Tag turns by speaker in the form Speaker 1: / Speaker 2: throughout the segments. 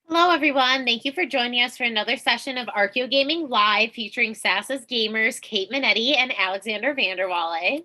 Speaker 1: Hello, everyone. Thank you for joining us for another session of Archeo Gaming Live featuring SASA's gamers Kate Minetti and Alexander Vanderwalle.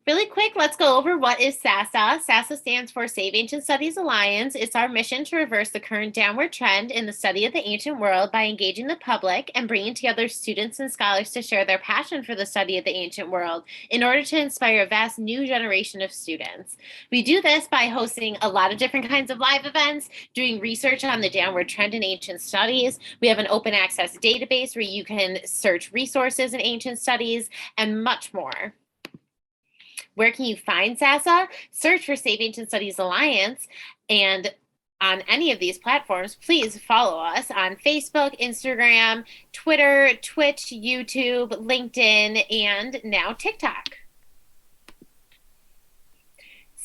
Speaker 1: Really quick, let's go over what is SASA. SASA stands for Save Ancient Studies Alliance. It's our mission to reverse the current downward trend in the study of the ancient world by engaging the public and bringing together students and scholars to share their passion for the study of the ancient world in order to inspire a vast new generation of students. We do this by hosting a lot of different kinds of live events, doing research on the downward trend in ancient studies. We have an open access database where you can search resources in ancient studies and much more. Where can you find SASA? Search for Save Ancient Studies Alliance, and on any of these platforms, please follow us on Facebook, Instagram, Twitter, Twitch, YouTube, LinkedIn, and now TikTok.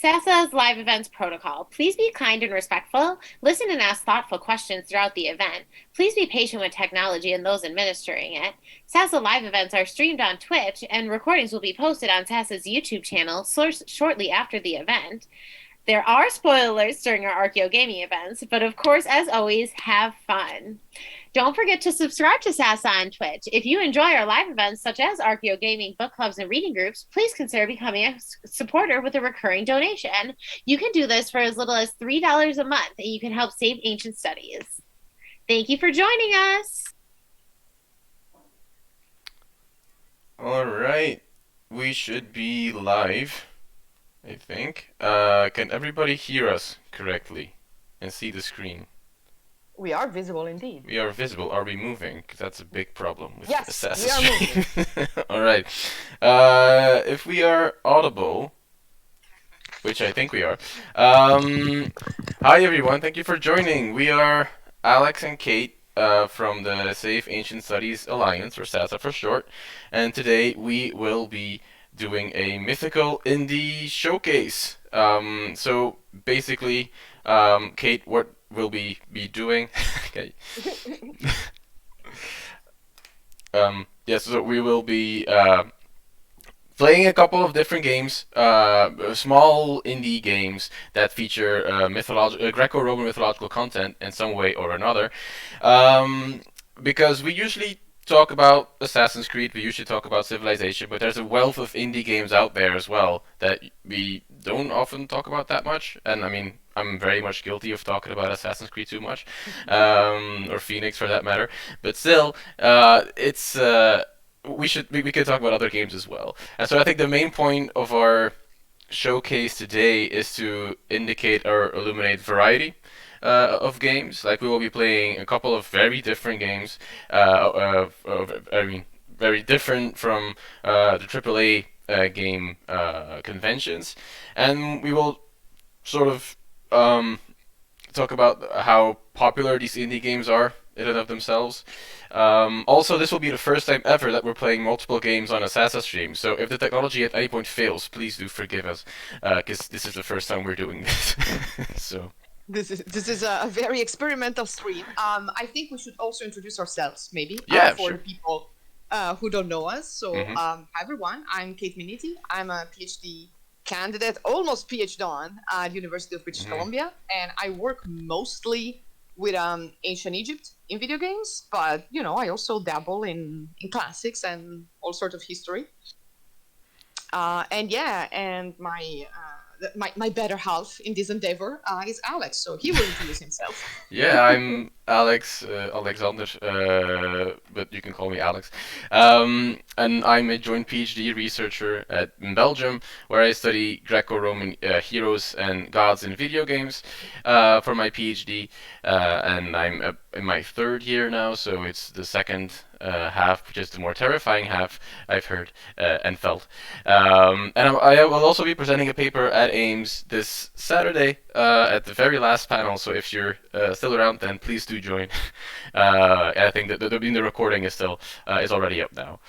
Speaker 1: SASA's live events protocol. Please be kind and respectful. Listen and ask thoughtful questions throughout the event. Please be patient with technology and those administering it. SASA live events are streamed on Twitch, and recordings will be posted on SASA's YouTube channel shortly after the event. There are spoilers during our Archeo gaming events, but of course, as always, have fun. Don't forget to subscribe to SASA on Twitch. If you enjoy our live events, such as Archeo Gaming, book clubs, and reading groups, please consider becoming a supporter with a recurring donation. You can do this for as little as $3 a month, and you can help save ancient studies. Thank you for joining us.
Speaker 2: All right, we should be live, I think. Can everybody hear us correctly and see the screen?
Speaker 3: We are visible indeed.
Speaker 2: We are visible. Are we moving? Because that's a big problem with
Speaker 3: Yes,
Speaker 2: Assassin's
Speaker 3: we are
Speaker 2: Creed. All right. If we are audible, which I think we are. Hi everyone. Thank you for joining. We are Alex and Kate from the Safe Ancient Studies Alliance, or SASA for short, and today we will be doing a mythical indie showcase. So basically, Kate, what will we be doing? Okay. Yes, so we will be playing a couple of different games, small indie games that feature Greco-Roman mythological content in some way or another. Because we usually talk about Assassin's Creed, we usually talk about Civilization, but there's a wealth of indie games out there as well that we don't often talk about that much. And I mean, I'm very much guilty of talking about Assassin's Creed too much, or Phoenix for that matter. But still, it's we could talk about other games as well. And so I think the main point of our showcase today is to indicate or illuminate variety of games. Like we will be playing a couple of very different games. I mean, very different from the AAA game conventions, and we will sort of talk about how popular these indie games are in and of themselves. Also, this will be the first time ever that we're playing multiple games on a SASA stream, so if the technology at any point fails, please do forgive us, because this is the first time we're doing this. So.
Speaker 3: This is a very experimental stream. I think we should also introduce ourselves, maybe,
Speaker 2: Yeah,
Speaker 3: for
Speaker 2: sure.
Speaker 3: the people who don't know us. So,
Speaker 2: Mhm.
Speaker 3: hi everyone. I'm Kate Minetti. I'm a PhD candidate, almost PhD on at University of British
Speaker 2: Mhm.
Speaker 3: Columbia, and I work mostly with ancient Egypt in video games. But I also dabble in classics and all sorts of history. And yeah, and my better half in this endeavor is Alex, so he will introduce himself.
Speaker 2: Yeah, I'm Alex, Alexander, but you can call me Alex. And I'm a joint PhD researcher in Belgium, where I study Greco-Roman heroes and gods in video games for my PhD. And I'm in my third year now, so it's the second half, which is the more terrifying half, I've heard and felt. I will also be presenting a paper at Ames this Saturday at the very last panel. So if you're still around, then please do join. I think that the recording is already up now.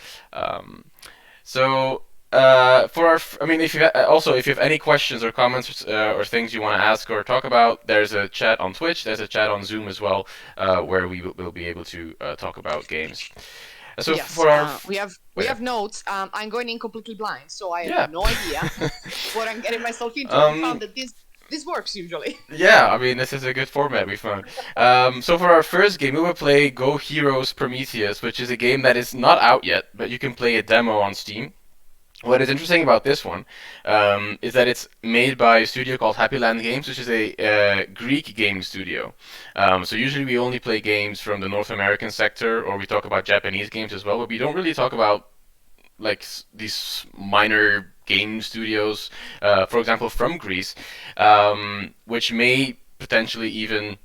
Speaker 2: So for our, I mean, if you also if you have any questions or comments or things you want to ask or talk about, there's a chat on Twitch. There's a chat on Zoom as well, where we will be able to talk about games. So
Speaker 3: Yes,
Speaker 2: for our
Speaker 3: we have notes. I'm going in completely blind, so I have
Speaker 2: yeah.
Speaker 3: no idea what I'm getting myself into. I found that this This works usually.
Speaker 2: Yeah, I mean, this is a good format we found. So for our first game, we will play Go Heroes Prometheus, which is a game that is not out yet, but you can play a demo on Steam. What is interesting about this one is that it's made by a studio called Happy Land Games, which is a Greek game studio. So usually we only play games from the North American sector, or we talk about Japanese games as well, but we don't really talk about like these minor game studios, for example, from Greece, which may potentially even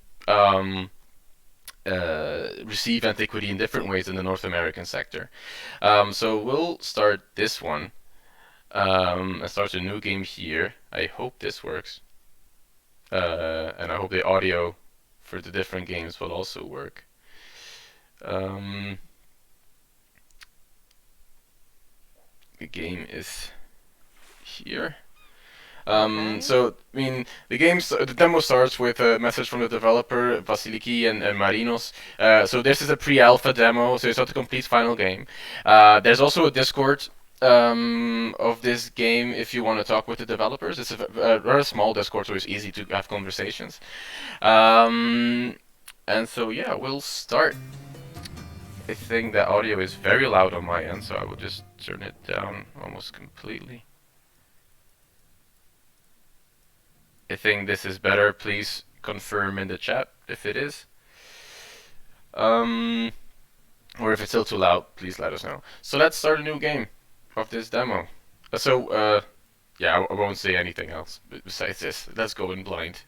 Speaker 2: receive antiquity in different ways in the North American sector. So we'll start this one. I start a new game here. I hope this works. And I hope the audio for the different games will also work. The game is here. So, I mean, the demo starts with a message from the developer, Vasiliki and Marinos. So this is a pre-alpha demo, so it's not the complete final game. There's also a Discord of this game if you want to talk with the developers. It's a rather small Discord, so it's easy to have conversations. And so, yeah, we'll start. I think the audio is very loud on my end, so I will just turn it down almost completely. I think this is better. Please confirm in the chat if it is. Or if it's still too loud, please let us know. So let's start a new game of this demo. Yeah, I won't say anything else besides this. Let's go in blind.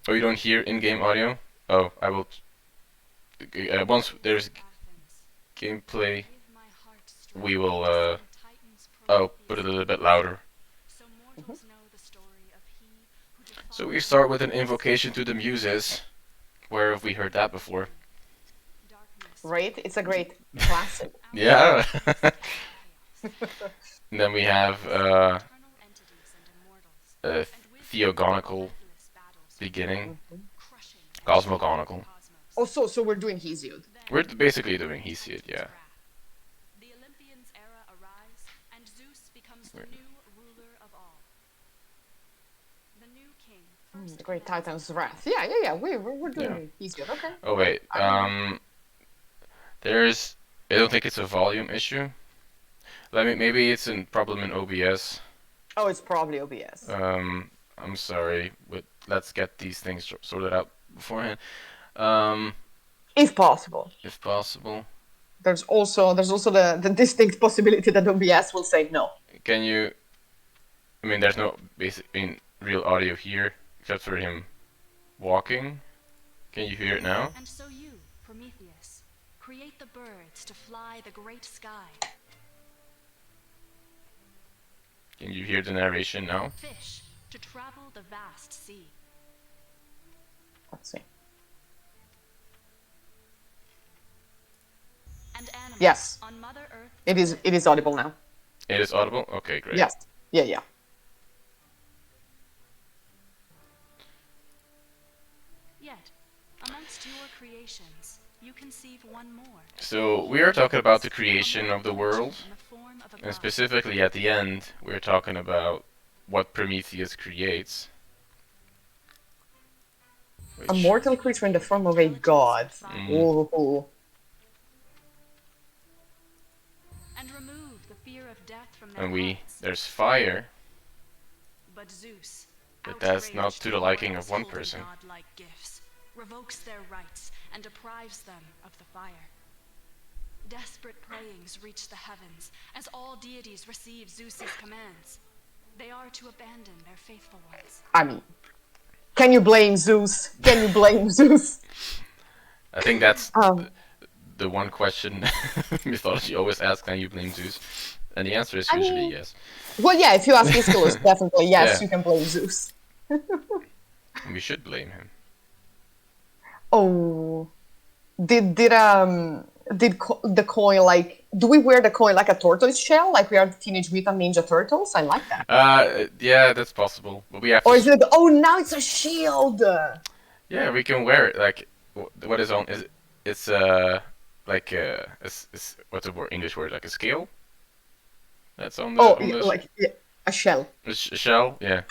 Speaker 2: Oh, you don't hear in-game audio? Oh, I will. Once there's gameplay, we will. I'll put it a little bit louder. So we start with an invocation to the muses. Where have we heard that before?
Speaker 3: Right? It's a great classic.
Speaker 2: Yeah. And then we have a theogonical beginning. Cosmogonical.
Speaker 3: Oh, so we're doing Hesiod.
Speaker 2: We're basically doing Hesiod, yeah.
Speaker 4: The Olympians' era arrives, and Zeus becomes the new ruler of all. The new king.
Speaker 3: The Great Titan's Wrath. Yeah. We're doing Hesiod. Okay.
Speaker 2: Oh wait, there's. I don't think it's a volume issue. Maybe it's a problem in OBS.
Speaker 3: Oh, it's probably OBS.
Speaker 2: I'm sorry, but let's get these things sorted out beforehand.
Speaker 3: If possible.
Speaker 2: If possible.
Speaker 3: There's also the distinct possibility that OBS will say no.
Speaker 2: Can you? I mean, there's no real audio here except for him walking. Can you hear it now?
Speaker 4: And so you, Prometheus, create the birds to fly the great sky.
Speaker 2: Can you hear the narration now?
Speaker 4: Fish to travel the vast sea.
Speaker 3: Let's see.
Speaker 4: And animals
Speaker 3: Yes.
Speaker 4: on Mother Earth.
Speaker 3: It is audible now.
Speaker 2: It is audible? Okay, great.
Speaker 3: Yes. Yeah.
Speaker 4: Yet, amongst your creations, you conceive one more.
Speaker 2: So we are talking about the creation of the world,
Speaker 4: In the form of a
Speaker 2: and
Speaker 4: god.
Speaker 2: specifically at the end, we're talking about what Prometheus creates.
Speaker 3: A mortal creature in the form of a god. Ooh.
Speaker 4: And remove the fear of death from their
Speaker 2: And
Speaker 4: hearts.
Speaker 2: there's fire,
Speaker 4: But Zeus,
Speaker 2: but that's not
Speaker 4: outraged
Speaker 2: to the liking
Speaker 4: mortals
Speaker 2: of one
Speaker 4: holding
Speaker 2: person.
Speaker 4: godlike gifts, revokes their rights and deprives them of the fire. Desperate prayings reach the heavens as all deities receive Zeus's commands. They are to abandon their faithful ones.
Speaker 3: I mean, can you blame Zeus? Can you blame Zeus?
Speaker 2: I think that's
Speaker 3: Um.
Speaker 2: the one question mythology always asks: can you blame Zeus? And the answer is
Speaker 3: I
Speaker 2: usually
Speaker 3: mean-
Speaker 2: yes.
Speaker 3: Well, yeah. If you ask Aeschylus, definitely yes.
Speaker 2: Yeah.
Speaker 3: You can blame Zeus.
Speaker 2: And we should blame him.
Speaker 3: Oh, did the coin like? Do we wear the coin like a tortoise shell, like we are the Teenage Mutant Ninja Turtles? I like that.
Speaker 2: Yeah, that's possible. But we have to.
Speaker 3: Or is it? Oh, now it's a shield.
Speaker 2: Yeah, we can wear it. Like, what is on? It's like it's what's the word, English word? Like a scale. That's on the.
Speaker 3: Oh,
Speaker 2: on the
Speaker 3: like yeah. A shell.
Speaker 2: A shell? Yeah.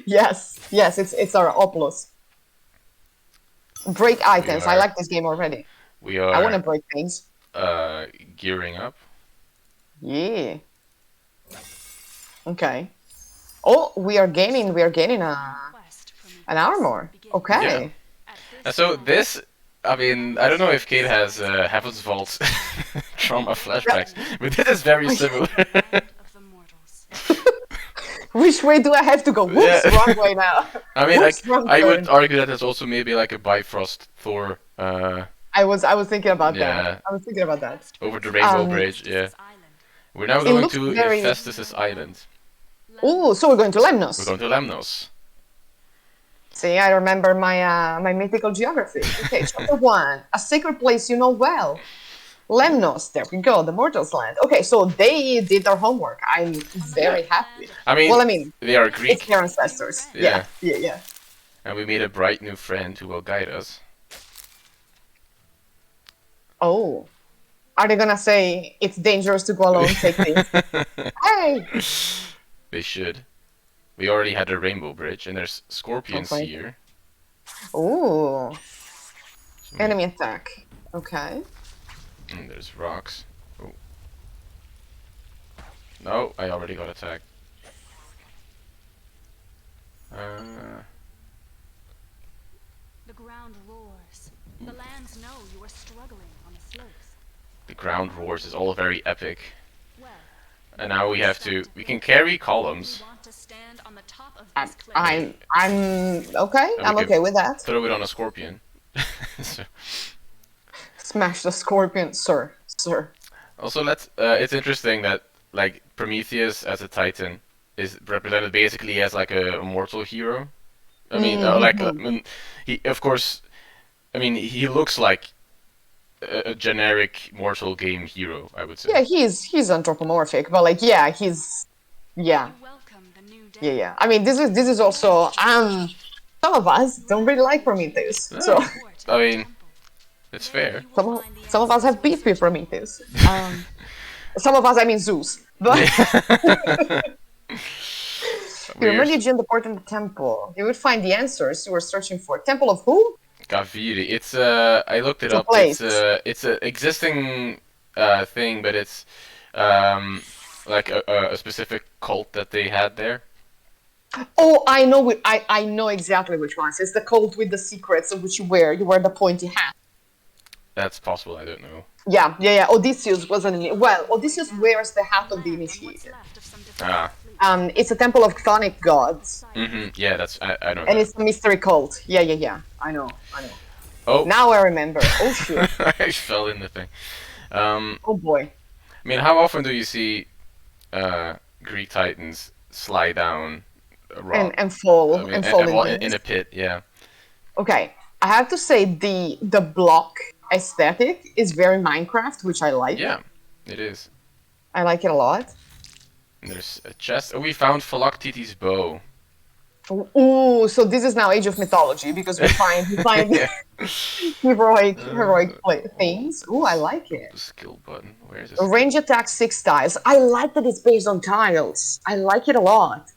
Speaker 3: Yes, it's our Oplus. Break items. I
Speaker 2: are-
Speaker 3: like this game already.
Speaker 2: We
Speaker 3: I want to
Speaker 2: are
Speaker 3: break things.
Speaker 2: gearing up.
Speaker 3: Yeah. Okay. Oh, we are gaining
Speaker 4: Quest for
Speaker 3: an
Speaker 4: Mythicals
Speaker 3: armor.
Speaker 4: begins.
Speaker 3: Okay.
Speaker 4: At
Speaker 2: And
Speaker 4: this
Speaker 2: so
Speaker 4: moment,
Speaker 2: this, I mean, I don't know if Kate has Heaven's Vault trauma flashbacks, but this is very similar.
Speaker 4: the land of the mortals.
Speaker 3: Which way do I have to go? Whoops,
Speaker 2: Yeah.
Speaker 3: wrong way now.
Speaker 2: I mean,
Speaker 3: Whoops, wrong
Speaker 2: I would
Speaker 3: turn.
Speaker 2: argue that it's also maybe like a Bifrost Thor
Speaker 3: I was thinking about
Speaker 2: Yeah.
Speaker 3: that. I was thinking about that.
Speaker 4: Quest
Speaker 2: over the
Speaker 4: brings
Speaker 2: Rainbow
Speaker 3: Um,
Speaker 2: Bridge. Yeah,
Speaker 4: Festus's Island.
Speaker 2: we're now
Speaker 3: It
Speaker 2: going
Speaker 3: looks
Speaker 2: to
Speaker 3: very-
Speaker 2: Festus's Island.
Speaker 3: Oh, so we're going to Lemnos.
Speaker 2: We're going to Lemnos.
Speaker 3: See, I remember my mythical geography. Okay, chapter 1. A sacred place you know well. Lemnos, there we go, the Mortals' Land. Okay, so they did their homework. I'm very happy.
Speaker 2: I mean,
Speaker 3: Well, I mean,
Speaker 2: they are
Speaker 3: it's
Speaker 2: Greek,
Speaker 3: their ancestors.
Speaker 2: Yeah.
Speaker 3: Yeah.
Speaker 2: and we made a bright new friend who will guide us.
Speaker 3: Oh. Are they gonna say it's dangerous to go alone, take this? Hey!
Speaker 2: They should. We already had a Rainbow Bridge, and there's scorpions
Speaker 3: Okay.
Speaker 2: here.
Speaker 3: Ooh.
Speaker 2: So
Speaker 3: Enemy attack. Okay.
Speaker 2: And there's rocks. Oh. No, I already got attacked.
Speaker 4: The ground roars. The lands know you are struggling on the slopes.
Speaker 2: The ground roars is all very epic.
Speaker 4: Well,
Speaker 2: And now we have to. We can carry columns.
Speaker 4: we want to stand on the top of
Speaker 3: I'm
Speaker 4: this cliff.
Speaker 3: I'm okay.
Speaker 2: And
Speaker 3: I'm
Speaker 2: we
Speaker 3: okay with that.
Speaker 2: Throw it on a scorpion. So-
Speaker 3: Smash the scorpion, sir.
Speaker 2: Also, it's interesting that like Prometheus as a Titan is represented basically as like a mortal hero. I mean, I mean, he of course. I mean, he looks like a generic mortal game hero. I would say.
Speaker 3: Yeah, he's anthropomorphic, but like he's yeah.
Speaker 4: You welcome the new day.
Speaker 3: Yeah. I mean, this is also some of us don't really like Prometheus. So
Speaker 4: Court
Speaker 2: I
Speaker 4: and
Speaker 2: mean,
Speaker 4: temple.
Speaker 2: it's
Speaker 4: There
Speaker 2: fair.
Speaker 4: you will find the
Speaker 3: some of us have
Speaker 4: answers
Speaker 3: beef
Speaker 4: to
Speaker 3: with Prometheus. Some of us, I mean Zeus. But you
Speaker 2: We're
Speaker 3: remember in the port in the temple. You would find the answers you were searching for. Temple of who?
Speaker 2: Kaviri. It's I looked it
Speaker 3: It's a
Speaker 2: up.
Speaker 3: place.
Speaker 2: It's a existing thing, but it's like a specific cult that they had there.
Speaker 3: Oh, I know. I know exactly which ones. It's the cult with the secrets of which you wear. You wear the pointy hat.
Speaker 2: That's possible. I don't know.
Speaker 3: Yeah. Odysseus wasn't. Well, Odysseus wears the hat of the
Speaker 4: land on what's
Speaker 3: initiated.
Speaker 4: left of some
Speaker 2: Ah.
Speaker 4: defeated fleet.
Speaker 3: It's a temple of chthonic gods,
Speaker 2: Yeah, that's I know.
Speaker 3: and
Speaker 2: That.
Speaker 3: it's a mystery cult. Yeah. I know.
Speaker 2: Oh,
Speaker 3: Now I remember. Oh shit.
Speaker 2: I fell in the thing.
Speaker 3: Oh boy.
Speaker 2: I mean, how often do you see Greek Titans slide down a rock?
Speaker 3: And fall
Speaker 2: I mean,
Speaker 3: and fall
Speaker 2: well,
Speaker 3: in
Speaker 2: in a pit, yeah.
Speaker 3: Okay, I have to say the block aesthetic is very Minecraft, which I like.
Speaker 2: Yeah, it is.
Speaker 3: I like it a lot.
Speaker 2: And there's a chest. Oh, we found Philoctetes' bow.
Speaker 3: Ooh, so this is now Age of Mythology because we find
Speaker 2: Yeah.
Speaker 3: heroic things. Ooh, I like it.
Speaker 2: The skill button. Where is this?
Speaker 3: Range attack 6 tiles. I like that it's based on tiles. I like it a lot.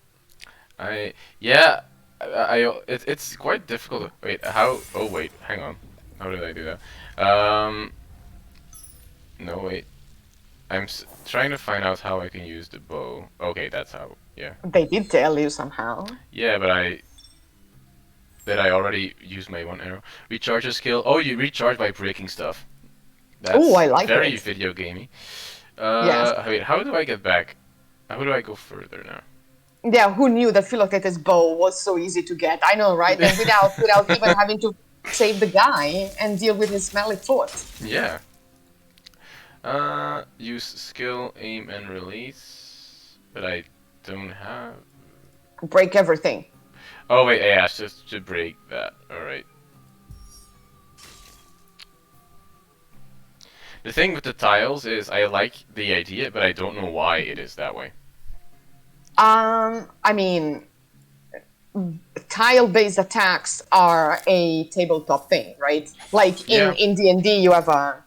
Speaker 2: Yeah. It's quite difficult. Wait, how? Oh wait, hang on. How did I do that? No wait. I'm trying to find out how I can use the bow. Okay, that's how. Yeah.
Speaker 3: They did tell you somehow.
Speaker 2: Yeah, but I already used my one arrow. Recharge a skill. Oh, you recharge by breaking stuff. That's
Speaker 3: Ooh, I like
Speaker 2: very
Speaker 3: it.
Speaker 2: video gamey.
Speaker 3: Yes.
Speaker 2: Wait, how do I get back? How do I go further now?
Speaker 3: Yeah, who knew that Philoctetes' bow was so easy to get? I know, right? And without even having to save the guy and deal with his smelly foot.
Speaker 2: Yeah. Use skill, aim, and release. But I don't have.
Speaker 3: Break everything.
Speaker 2: Oh wait, yeah, it's just to break that. All right. The thing with the tiles is I like the idea, but I don't know why it is that way.
Speaker 3: I mean, tile-based attacks are a tabletop thing, right? Like
Speaker 2: Yeah.
Speaker 3: in D&D, you have a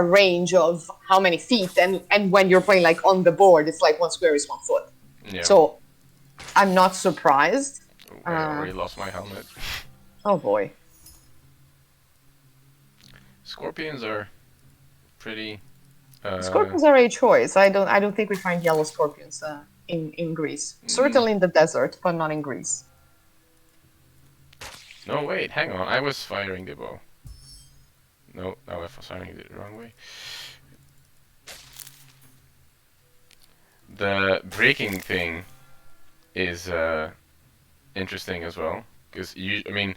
Speaker 3: range of how many feet, and when you're playing like on the board, it's like 1 square is 1 foot.
Speaker 2: Yeah.
Speaker 3: So I'm not surprised.
Speaker 2: I already lost my helmet.
Speaker 3: Oh boy.
Speaker 2: Scorpions are pretty.
Speaker 3: Scorpions are a choice. I don't think we find yellow scorpions in Greece. Certainly in the desert, but not in Greece.
Speaker 2: No, wait, hang on. I was firing the bow. No, I was firing it the wrong way. The breaking thing is interesting as well, because I mean,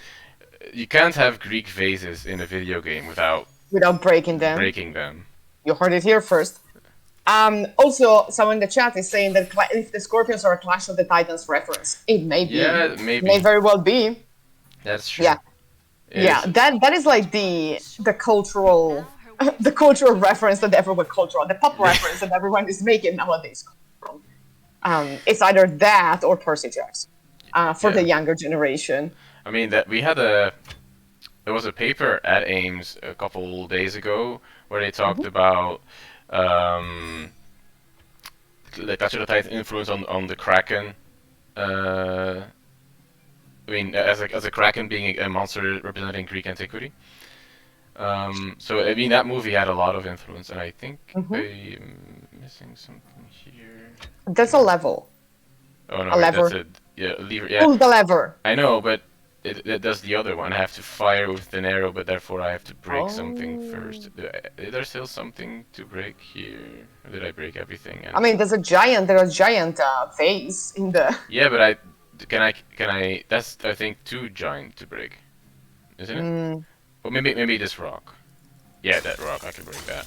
Speaker 2: you can't have Greek vases in a video game without
Speaker 3: Without breaking them.
Speaker 2: breaking them.
Speaker 3: You heard it here first. Also, someone in the chat is saying that if the Scorpions are a Clash of the Titans reference, it may be.
Speaker 2: Yeah, maybe.
Speaker 3: May very well be.
Speaker 2: That's true.
Speaker 3: Yeah.
Speaker 2: It
Speaker 3: Yeah,
Speaker 2: is-
Speaker 3: that is like the cultural the cultural reference that everyone the pop reference that everyone is making nowadays. It's either that or Percy Jackson for the
Speaker 2: Yeah.
Speaker 3: younger generation.
Speaker 2: I mean that there was a paper at Ames a couple days ago where they talked about the Clash of the Titans influence on the Kraken. I mean, as a Kraken being a monster representing Greek antiquity. So I mean that movie had a lot of influence, and I think I'm missing something here.
Speaker 3: That's a level.
Speaker 2: Oh no,
Speaker 3: A
Speaker 2: wait,
Speaker 3: lever.
Speaker 2: that's it. Yeah, lever. Yeah,
Speaker 3: Pull the lever.
Speaker 2: I know, but it does the other one. I have to fire with an arrow, but therefore I have to break something first. Is there still something to break here? Or did I break everything?
Speaker 3: I mean, there's a giant vase in the.
Speaker 2: Yeah, but can I? That's I think too giant to break, isn't it? Well, maybe this rock. Yeah, that rock. I can break that.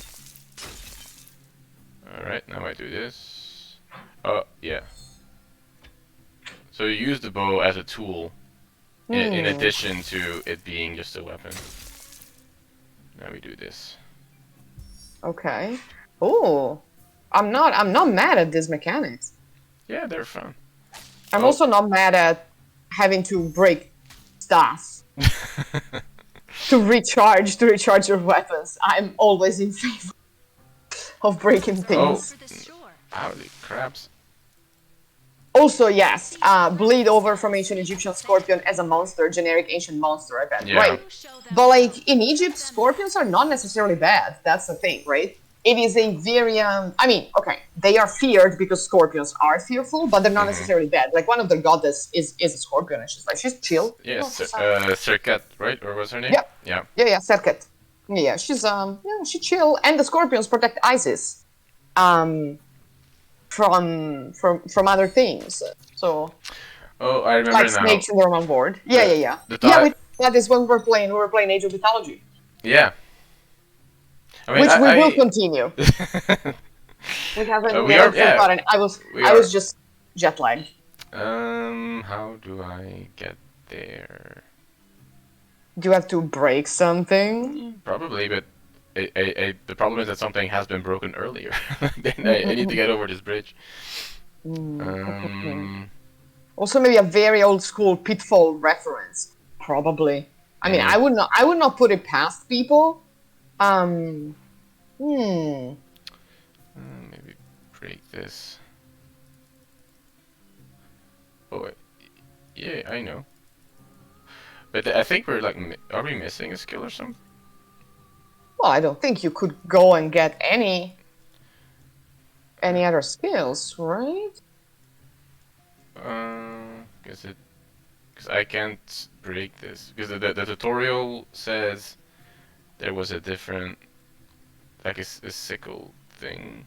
Speaker 2: All right, now I do this. Oh yeah. So you use the bow as a tool, in addition to it being just a weapon. Now we do this.
Speaker 3: Okay. Oh, I'm not mad at these mechanics.
Speaker 2: Yeah, they're fun.
Speaker 3: I'm
Speaker 2: Oh.
Speaker 3: also not mad at having to break stuff to recharge your weapons. I'm always in favor of breaking things.
Speaker 4: For this shore.
Speaker 2: Holy craps.
Speaker 3: Also, yes, bleed over from ancient Egyptian scorpion as a monster, generic ancient monster event,
Speaker 2: Yeah.
Speaker 3: right? But like in Egypt, scorpions are not necessarily bad. That's the thing, right? It is a very I mean, okay, they are feared because scorpions are fearful, but they're not necessarily bad. Like one of their goddess is a scorpion, and she's chill.
Speaker 2: Yes,
Speaker 3: Oh, she's,
Speaker 2: Serket, right? Or what's her name?
Speaker 3: Yep.
Speaker 2: Yeah.
Speaker 3: Yeah, Serket. Yeah, she's she chill, and the scorpions protect Isis, from other things. So
Speaker 2: Oh, I remember
Speaker 3: like
Speaker 2: now.
Speaker 3: snakes in the Roman board. Yeah.
Speaker 2: The
Speaker 3: Yeah,
Speaker 2: ti-
Speaker 3: we that is when we were playing Age of Mythology,
Speaker 2: Yeah. I mean,
Speaker 3: which we will continue. We haven't
Speaker 2: We are- yeah.
Speaker 3: forgotten. I
Speaker 2: We
Speaker 3: was
Speaker 2: are-
Speaker 3: just jet lagged.
Speaker 2: How do I get there?
Speaker 3: Do you have to break something?
Speaker 2: Probably, but the problem is that something has been broken earlier. Then I need to get over this bridge.
Speaker 3: Also, maybe a very old school pitfall reference. Probably. I mean, I would not put it past people.
Speaker 2: Maybe break this. Oh, yeah, I know. But I think we're like, are we missing a skill or something?
Speaker 3: Well, I don't think you could go and get any other skills, right?
Speaker 2: Because I can't break this. Because the tutorial says there was a different, like a sickle thing.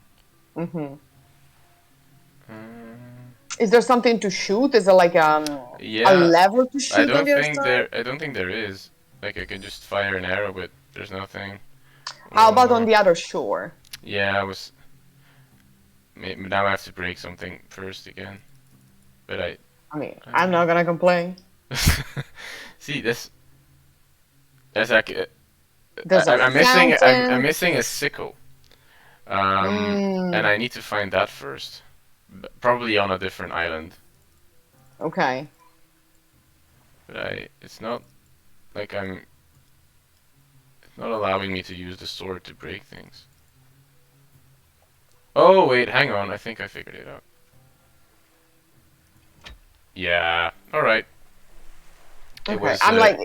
Speaker 3: Is there something to shoot? Is there like
Speaker 2: Yeah,
Speaker 3: a lever to shoot
Speaker 2: I
Speaker 3: on
Speaker 2: don't
Speaker 3: the other
Speaker 2: think
Speaker 3: side?
Speaker 2: I don't think there is. Like I can just fire an arrow, but there's nothing.
Speaker 3: How about on the other shore?
Speaker 2: Yeah, I was. Now I have to break something first again. But
Speaker 3: I mean, I'm not gonna complain.
Speaker 2: see this. That's like.
Speaker 3: There's a
Speaker 2: I'm missing.
Speaker 3: fountain.
Speaker 2: I'm missing a sickle. And I need to find that first. Probably on a different island.
Speaker 3: Okay.
Speaker 2: But it's not like it's not allowing me to use the sword to break things. Oh wait, hang on. I think I figured it out. Yeah. All right. It
Speaker 3: Okay,
Speaker 2: was.
Speaker 3: I'm like,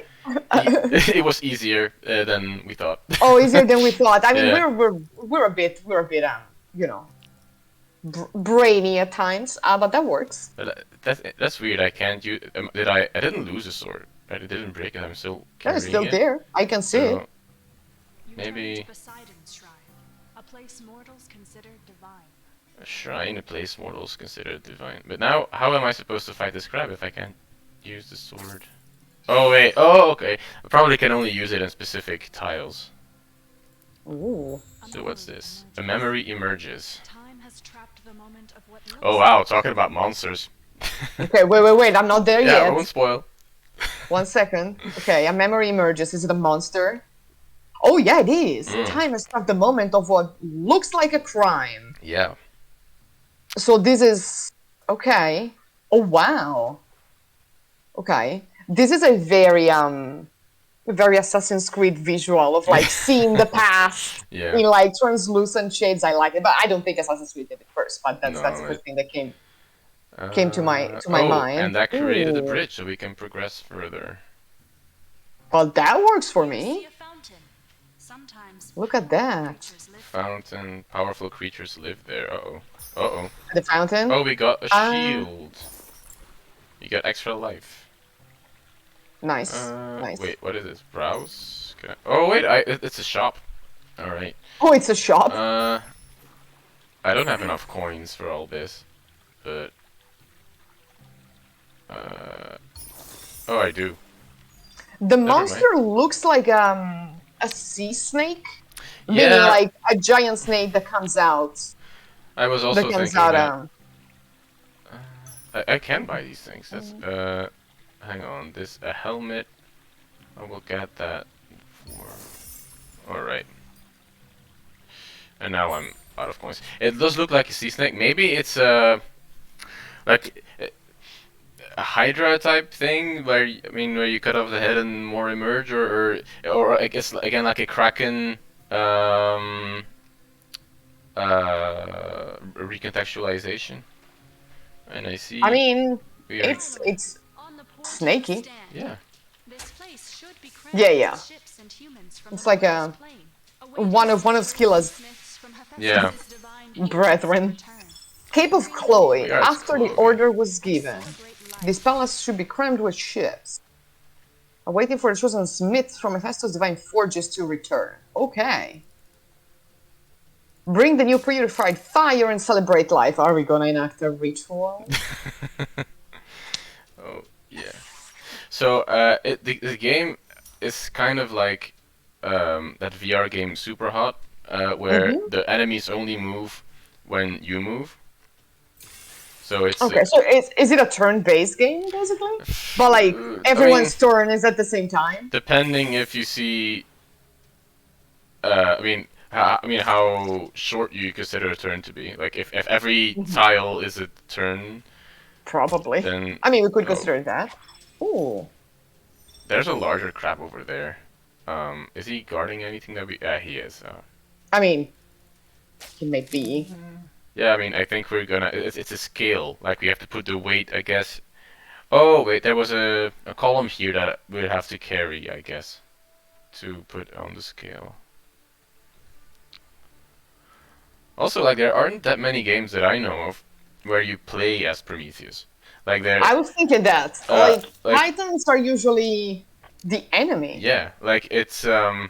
Speaker 2: It was easier than we thought.
Speaker 3: oh, easier than we thought. I mean,
Speaker 2: Yeah.
Speaker 3: we're a bit you know, brainy at times, but that works.
Speaker 2: But that's weird. I can't use. Did I? I didn't lose a sword. I didn't break it. I'm still
Speaker 3: That is
Speaker 2: carrying
Speaker 3: still
Speaker 2: it.
Speaker 3: there. I can see it.
Speaker 2: So
Speaker 4: You
Speaker 2: maybe-
Speaker 4: turn to Poseidon's shrine, a place mortals consider divine.
Speaker 2: a shrine, a place mortals consider divine. But now, how am I supposed to fight this crab if I can't use the sword? Oh wait. Oh okay. I probably can only use it in specific tiles.
Speaker 3: Ooh.
Speaker 4: A
Speaker 2: So what's
Speaker 4: memory
Speaker 2: this?
Speaker 4: emerges.
Speaker 2: A memory emerges.
Speaker 4: Time has trapped the moment of what looks
Speaker 2: Oh wow, talking about monsters.
Speaker 3: Okay, wait. I'm not there
Speaker 2: Yeah, I
Speaker 3: yet.
Speaker 2: won't spoil.
Speaker 3: 1 second. Okay, a memory emerges. Is it a monster? Oh yeah, it is.
Speaker 2: Mm.
Speaker 3: Time has struck the moment of what looks like a crime.
Speaker 2: Yeah.
Speaker 3: So this is okay. Oh wow. Okay. This is a very Assassin's Creed visual of like seeing the past
Speaker 2: Yeah.
Speaker 3: in like translucent shades. I like it, but I don't think Assassin's Creed did it first. But that's
Speaker 2: No,
Speaker 3: the first
Speaker 2: it-
Speaker 3: thing that came to my
Speaker 2: oh,
Speaker 3: mind.
Speaker 2: and that created a
Speaker 3: Ooh.
Speaker 2: bridge so we can progress further.
Speaker 3: Well, that works for
Speaker 4: You see
Speaker 3: me.
Speaker 4: a fountain. Sometimes
Speaker 3: Look at
Speaker 4: powerful
Speaker 3: that.
Speaker 4: creatures live
Speaker 2: Fountain, powerful creatures live there. Uh-oh. Uh-oh.
Speaker 3: The fountain.
Speaker 2: Oh, we got a
Speaker 3: Ah.
Speaker 2: shield. You get extra life.
Speaker 3: Nice. Nice.
Speaker 2: Wait, what is this? Browse? Oh, wait, it's a shop. Alright.
Speaker 3: Oh, it's a shop.
Speaker 2: I don't have enough coins for all this, but... Oh, I do.
Speaker 3: The
Speaker 2: mind.
Speaker 3: monster looks like a sea snake. Meaning
Speaker 2: Yeah,
Speaker 3: like a giant snake that comes out.
Speaker 2: I was also
Speaker 3: That comes
Speaker 2: thinking
Speaker 3: out.
Speaker 2: that. I can buy these things. That's hang on. This a helmet. I will get that for. All right. And now I'm out of coins. It does look like a sea snake. Maybe it's like a Hydra type thing where where you cut off the head and more emerge, or I guess again like a Kraken. Recontextualization. And I see.
Speaker 3: I mean,
Speaker 2: we are-
Speaker 3: it's
Speaker 4: on the port
Speaker 3: snaky.
Speaker 4: stand.
Speaker 2: yeah.
Speaker 4: This place should be
Speaker 3: Yeah.
Speaker 4: with ships and humans from
Speaker 3: It's
Speaker 4: the
Speaker 3: like
Speaker 4: North's
Speaker 3: a-
Speaker 4: plain,
Speaker 3: one of
Speaker 4: awaiting
Speaker 3: Scylla's
Speaker 4: smiths from
Speaker 2: Yeah.
Speaker 4: Hephaestus' divine hands
Speaker 3: brethren.
Speaker 4: return.
Speaker 3: Cape of Chloe.
Speaker 2: Yeah, it's
Speaker 3: After the
Speaker 2: Chloe.
Speaker 3: order was given,
Speaker 4: Celebrate life.
Speaker 3: this palace should be crammed with ships, awaiting for the chosen smiths from Hephaestus' divine forges to return. Okay. Bring the new purified fire and celebrate life. Are we gonna enact a ritual?
Speaker 2: Oh yeah. So the game is kind of like that VR game Super Hot, where the enemies only move when you move. So it's
Speaker 3: Okay, so is it a turn-based game basically? But like everyone's turn is at the same time.
Speaker 2: depending if you see. How short you consider a turn to be. Like if every tile is a turn,
Speaker 3: Probably.
Speaker 2: then
Speaker 3: I mean, we could
Speaker 2: oh,
Speaker 3: consider that. Ooh.
Speaker 2: there's a larger crab over there. Is he guarding anything that we? Yeah, he is.
Speaker 3: I mean, it may be.
Speaker 2: Yeah, I mean, I think we're gonna. It's a scale. Like we have to put the weight, I guess. Oh wait, there was a column here that we'd have to carry, I guess, to put on the scale. Also, like there aren't that many games that I know of where you play as Prometheus. Like there.
Speaker 3: I was thinking that.
Speaker 2: like-
Speaker 3: Titans are usually the enemy.
Speaker 2: Yeah, like it's there's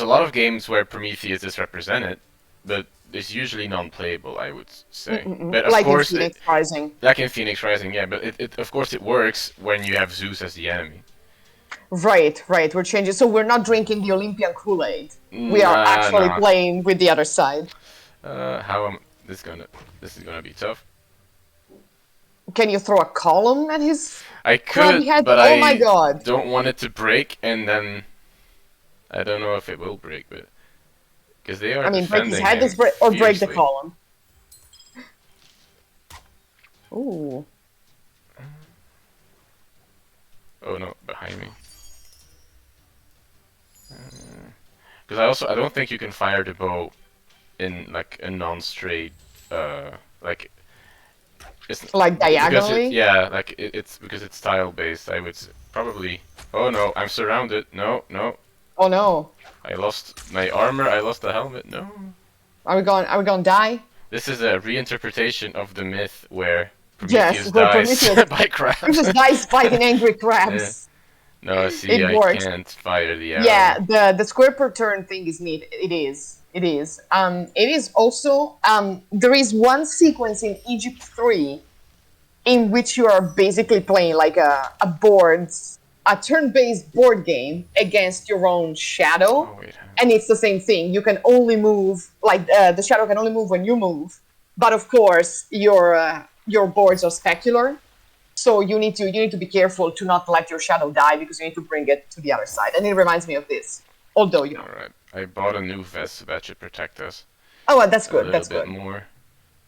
Speaker 2: a lot of games where Prometheus is represented, but it's usually non-playable, I would say. But of
Speaker 3: Like
Speaker 2: course,
Speaker 3: in Phoenix Rising.
Speaker 2: like in Phoenix Rising, yeah. But it of course it works when you have Zeus as the enemy.
Speaker 3: Right. We're changing. So we're not drinking the Olympian Kool-Aid. We are
Speaker 2: Nah,
Speaker 3: actually
Speaker 2: nah.
Speaker 3: playing with the other side.
Speaker 2: How am this is gonna be tough.
Speaker 3: Can you throw a column at his
Speaker 2: I
Speaker 3: crab
Speaker 2: could,
Speaker 3: head?
Speaker 2: but
Speaker 3: Oh
Speaker 2: I
Speaker 3: my god.
Speaker 2: don't want it to break, and then I don't know if it will break, but because they are
Speaker 3: I mean, break his
Speaker 2: defending
Speaker 3: head
Speaker 2: him
Speaker 3: or break the
Speaker 2: fiercely.
Speaker 3: column. Ooh.
Speaker 2: Oh no, behind me. Because I don't think you can fire the bow in like a non-straight like It's
Speaker 3: Like
Speaker 2: because
Speaker 3: diagonally?
Speaker 2: yeah, like it's because it's tile based. I would probably. Oh no, I'm surrounded. No, no,
Speaker 3: Oh no.
Speaker 2: I lost my armor. I lost the helmet. No.
Speaker 3: Are we going to die?
Speaker 2: This is a reinterpretation of the myth where
Speaker 3: Yes,
Speaker 2: Prometheus
Speaker 3: where
Speaker 2: dies
Speaker 3: Prometheus
Speaker 2: by crabs.
Speaker 3: Prometheus dies fighting angry
Speaker 2: Yeah.
Speaker 3: crabs.
Speaker 2: No, see,
Speaker 3: It
Speaker 2: I
Speaker 3: works.
Speaker 2: can't fire the
Speaker 3: Yeah,
Speaker 2: arrow.
Speaker 3: the square per turn thing is neat. It is. It is. It is also there is one sequence in Egypt 3 in which you are basically playing like a turn-based board game against your own shadow,
Speaker 2: Oh wait.
Speaker 3: and it's the same thing. You can only move like the shadow can only move when you move, but of course your boards are specular, so you need to be careful to not let your shadow die because you need to bring it to the other side. And it reminds me of this. Although
Speaker 2: All right. I bought a new vest, so that should protect us
Speaker 3: oh, well, that's
Speaker 2: a
Speaker 3: good.
Speaker 2: little
Speaker 3: That's
Speaker 2: bit
Speaker 3: good.
Speaker 2: more.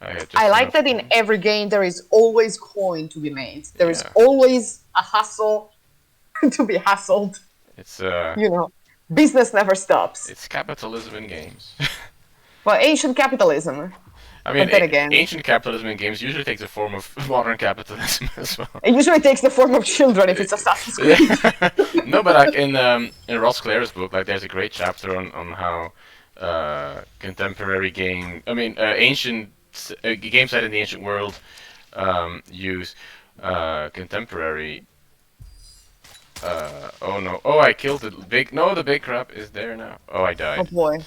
Speaker 2: I had just
Speaker 3: I like
Speaker 2: enough
Speaker 3: that in
Speaker 2: coin.
Speaker 3: every game there is always coin to be made. There is
Speaker 2: Yeah.
Speaker 3: always a hustle to be hustled.
Speaker 2: It's
Speaker 3: Business never stops.
Speaker 2: it's capitalism in games.
Speaker 3: Well, ancient capitalism,
Speaker 2: I mean,
Speaker 3: but then again,
Speaker 2: ancient capitalism in games usually takes the form of modern capitalism as well.
Speaker 3: it usually takes the form of children if it's Assassin's Creed.
Speaker 2: Yeah. No, but like in Ross Clare's book, like there's a great chapter on how contemporary game, I mean ancient games set in the ancient world use contemporary. Oh no! Oh, I killed the big. No, the big crab is there now. Oh, I
Speaker 3: Oh
Speaker 2: died.
Speaker 3: boy.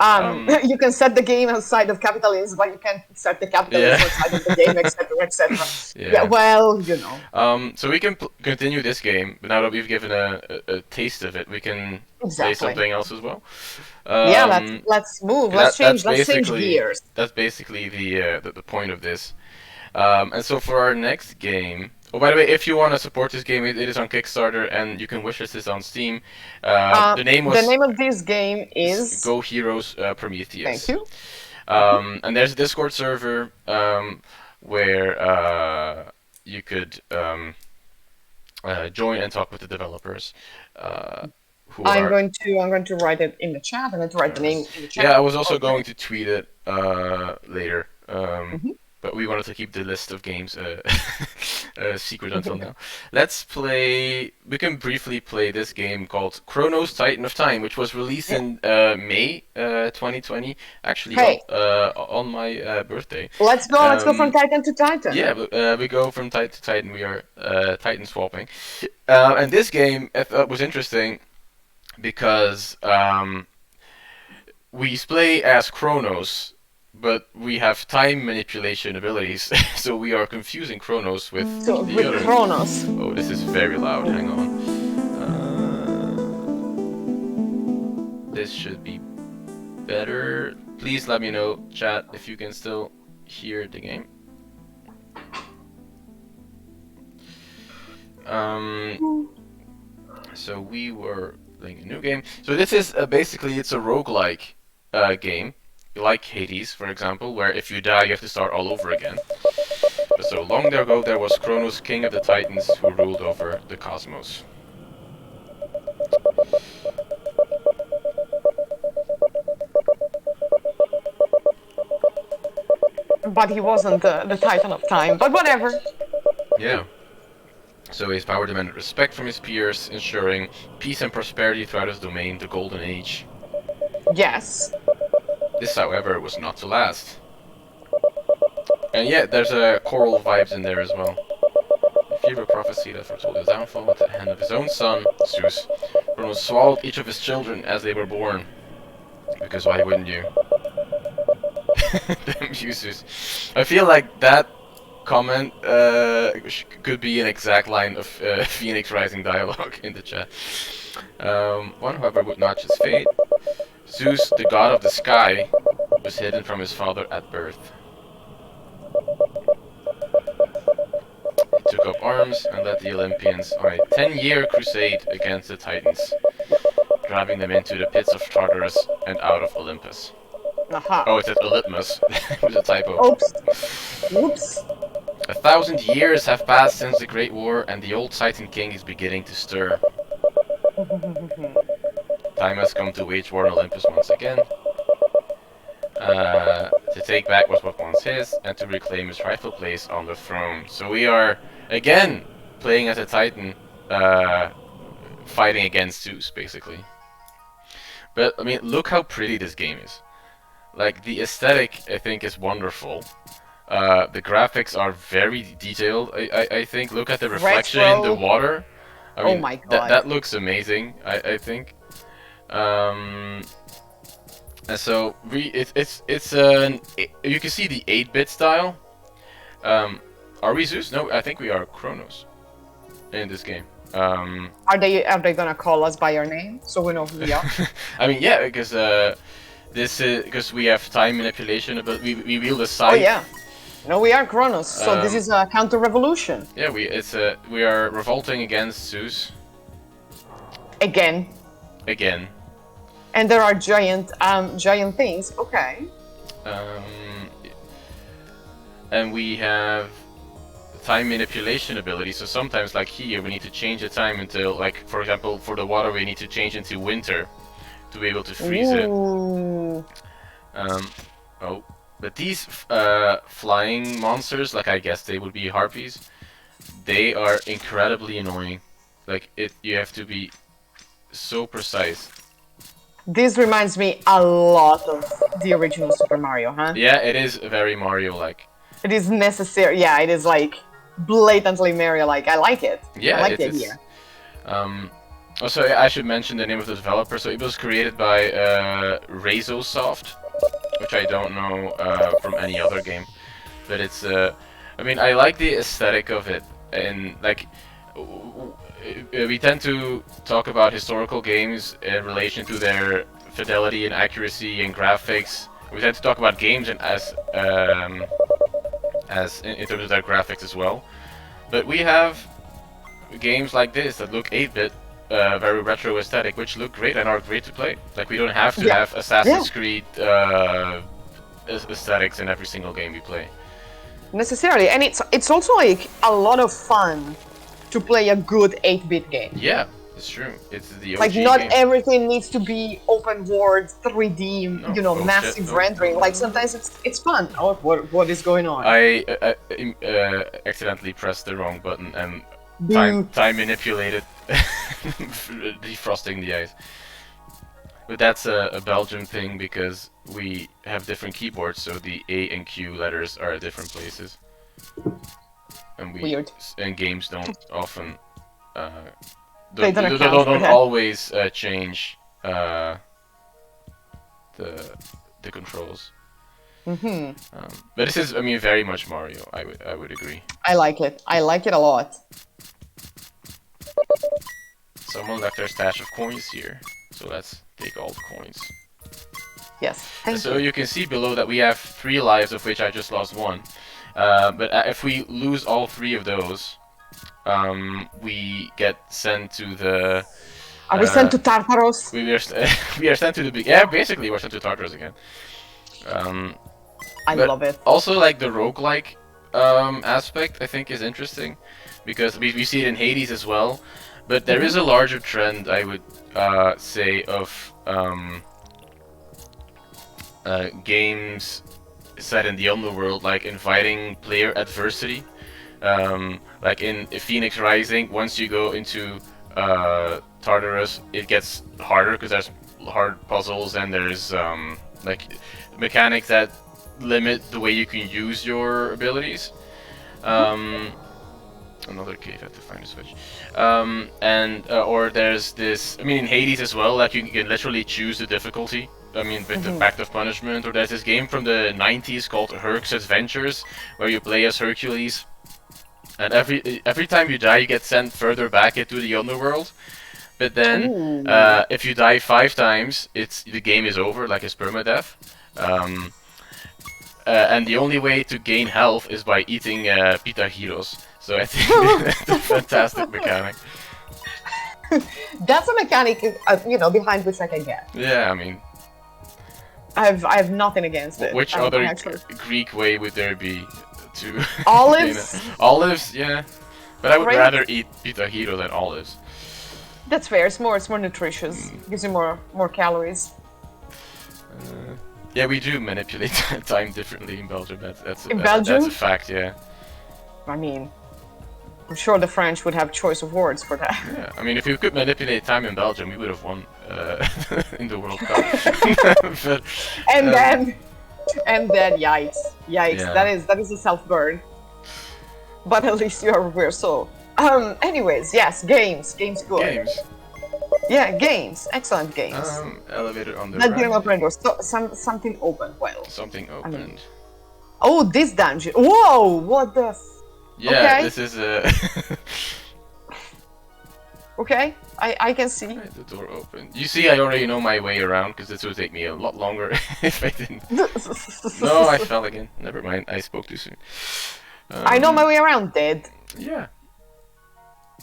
Speaker 2: Um,
Speaker 3: You can set the game outside of capitalism, but you can't set the capitalism
Speaker 2: Yeah.
Speaker 3: outside of the game, etc., etc.
Speaker 2: Yeah.
Speaker 3: Yeah, well,
Speaker 2: So we can continue this game, but now that we've given a taste of it, we can play
Speaker 3: exactly.
Speaker 2: something else as well.
Speaker 3: Yeah, let's move. Let's change. Let's change gears.
Speaker 2: That's basically the point of this. And so for our next game. Oh, by the way, if you want to support this game, it is on Kickstarter, and you can wishlist this on Steam. The name was
Speaker 3: The name of this game is.
Speaker 2: Go Heroes Prometheus.
Speaker 3: Thank you.
Speaker 2: And there's a Discord server where you could join and talk with the developers. Who
Speaker 3: I'm
Speaker 2: are
Speaker 3: going to write it in the chat. I'm going to write the name in the chat.
Speaker 2: Yeah, I was also going to tweet it later.
Speaker 3: Mm-hmm.
Speaker 2: But we wanted to keep the list of games secret until now. Let's play. We can briefly play this game called Chronos Titan of Time, which was released in May 2020. Actually,
Speaker 3: Hey.
Speaker 2: on my birthday.
Speaker 3: Let's go. Let's go from Titan to Titan.
Speaker 2: Yeah, we go from Titan to Titan. We are Titan swapping. And this game I thought was interesting because we play as Chronos, but we have time manipulation abilities, so we are confusing Chronos with
Speaker 3: So
Speaker 2: the
Speaker 3: with
Speaker 2: other.
Speaker 3: Kronos.
Speaker 2: Oh, this is very loud. Hang on. This should be better. Please let me know, chat, if you can still hear the game. So we were playing a new game. So this is basically it's a roguelike game, like Hades, for example, where if you die, you have to start all over again. But so long ago, there was Kronos, king of the Titans, who ruled over the cosmos.
Speaker 3: But he wasn't the Titan of Time. But whatever.
Speaker 2: Yeah. So his power demanded respect from his peers, ensuring peace and prosperity throughout his domain, the Golden Age.
Speaker 3: Yes.
Speaker 2: This, however, was not to last. And yeah, there's choral vibes in there as well. The fever prophecy that foretold his downfall at the hand of his own son, Zeus. Kronos swallowed each of his children as they were born. Because why wouldn't you? Damn you, Zeus. I feel like that comment could be an exact line of Phoenix Rising dialogue in the chat. One, however, would notch his fate. Zeus, the god of the sky, was hidden from his father at birth. He took up arms and led the Olympians on a 10-year crusade against the Titans, driving them into the pits of Tartarus and out of Olympus.
Speaker 3: Aha.
Speaker 2: Oh, it said Olympus. It was a typo.
Speaker 3: Oops. Whoops.
Speaker 2: 1,000 years have passed since the Great War, and the old Titan King is beginning to stir. Time has come to wage war on Olympus once again. to take back what was once his, and to reclaim his rightful place on the throne. So we are, again, playing as a Titan, fighting against Zeus, basically. But, I mean, look how pretty this game is. Like, the aesthetic, I think, is wonderful. The graphics are very detailed, I think. Look at the reflection in the
Speaker 3: Retro.
Speaker 2: water. I mean,
Speaker 3: my God.
Speaker 2: that looks amazing, I think. And so you can see the 8-bit style. Are we Zeus? No, I think we are Kronos in this game.
Speaker 3: Are they gonna call us by our name so we know who we are?
Speaker 2: I mean, yeah, because this is because we have time manipulation, but we wield a scythe.
Speaker 3: Oh yeah. No, we are Kronos. So this is a counter-revolution.
Speaker 2: Yeah, we are revolting against Zeus
Speaker 3: Again.
Speaker 2: again.
Speaker 3: And there are giant things. Okay.
Speaker 2: And we have time manipulation ability. So sometimes, like here, we need to change the time until, like, for example, for the water, we need to change into winter to be able to freeze it.
Speaker 3: Ooh.
Speaker 2: Oh, but these flying monsters, like I guess they would be harpies, they are incredibly annoying. Like you have to be so precise.
Speaker 3: This reminds me a lot of the original Super Mario, huh?
Speaker 2: Yeah, it is very Mario-like.
Speaker 3: It is necessary. Yeah, it is like blatantly Mario-like. I like it.
Speaker 2: Yeah,
Speaker 3: I like the idea.
Speaker 2: Also, I should mention the name of the developer. So it was created by Razosoft, which I don't know from any other game. But it's, I mean, I like the aesthetic of it, and like, we tend to talk about historical games in relation to their fidelity and accuracy and graphics. We tend to talk about games and as in terms of their graphics as well. But we have games like this that look 8-bit, very retro aesthetic, which look great and are great to play. Like we don't have to have Assassin's Creed aesthetics in every single game we play.
Speaker 3: Necessarily, and it's also like a lot of fun to play a good 8-bit game.
Speaker 2: Yeah, it's true. It's the OG
Speaker 3: Like not
Speaker 2: game.
Speaker 3: everything needs to be open world, 3D,
Speaker 2: No,
Speaker 3: you know,
Speaker 2: bullshit,
Speaker 3: massive
Speaker 2: no.
Speaker 3: rendering. Like sometimes it's fun. Oh, what is going on?
Speaker 2: I accidentally pressed the wrong button and time manipulated, defrosting the ice. But that's a Belgian thing because we have different keyboards, so the A and Q letters are at different places. And
Speaker 3: Weird.
Speaker 2: And games don't often
Speaker 3: They don't account for
Speaker 2: don't
Speaker 3: that.
Speaker 2: always change the controls.
Speaker 3: Mm-hmm.
Speaker 2: But this is, I mean, very much Mario. I would agree.
Speaker 3: I like it. I like it a lot.
Speaker 2: Someone left their stash of coins here, so let's take all the coins.
Speaker 3: Yes. Thank
Speaker 2: So
Speaker 3: you.
Speaker 2: you can see below that we have 3 lives, of which I just lost 1. But if we lose all 3 of those, we get sent to the.
Speaker 3: Are we sent to Tartaros?
Speaker 2: We are we are sent to the big. Yeah, basically we're sent to Tartarus again.
Speaker 3: I
Speaker 2: but
Speaker 3: love it.
Speaker 2: Also, like the roguelike aspect, I think is interesting because we see it in Hades as well. But there is a larger trend, I would say, of games set in the underworld, like inviting player adversity. Like in Phoenix Rising, once you go into Tartarus, it gets harder because there's hard puzzles and there's like mechanics that limit the way you can use your abilities. Another cave, I have to find a switch. Or there's this, I mean in Hades as well, like you can literally choose the difficulty. I mean, with the Pact of Punishment, or there's this game from the 90s called Herc's Adventures, where you play as Hercules. And every time you die, you get sent further back into the underworld. But then, if you die 5 times, the game is over, like it's permadeath. And the only way to gain health is by eating pita gyros. So I think that's a fantastic mechanic.
Speaker 3: That's a mechanic, you know, behind which I can get.
Speaker 2: Yeah, I mean,
Speaker 3: I have nothing against it.
Speaker 2: which
Speaker 3: I
Speaker 2: other
Speaker 3: actually-
Speaker 2: Greek way would there be to
Speaker 3: Olives?
Speaker 2: you know, olives, yeah. But I would
Speaker 3: Right.
Speaker 2: rather eat pita gyro than olives.
Speaker 3: That's fair. It's more nutritious. Gives you more calories.
Speaker 2: Yeah, we do manipulate time differently in Belgium. That's
Speaker 3: In
Speaker 2: that's
Speaker 3: Belgium?
Speaker 2: a fact. Yeah.
Speaker 3: I mean, I'm sure the French would have choice of words for that.
Speaker 2: Yeah. I mean, if we could manipulate time in Belgium, we would have won in the World Cup. But,
Speaker 3: And
Speaker 2: um,
Speaker 3: then, yikes,
Speaker 2: Yeah.
Speaker 3: that is a self-burn. But at least you are aware. So, anyways, yes, games good.
Speaker 2: games.
Speaker 3: Yeah, games, excellent games.
Speaker 2: Elevator on the
Speaker 3: That didn't
Speaker 2: right.
Speaker 3: open doors. So, something open. Well,
Speaker 2: Something opened.
Speaker 3: oh, this dungeon. Whoa, what the?
Speaker 2: Yeah,
Speaker 3: okay.
Speaker 2: this is a.
Speaker 3: Okay, I can see.
Speaker 2: Right, the door opened. You see, I already know my way around because this would take me a lot longer if I didn't. No, I fell again. Never mind. I spoke too soon.
Speaker 3: I know my way around, Dad.
Speaker 2: Yeah.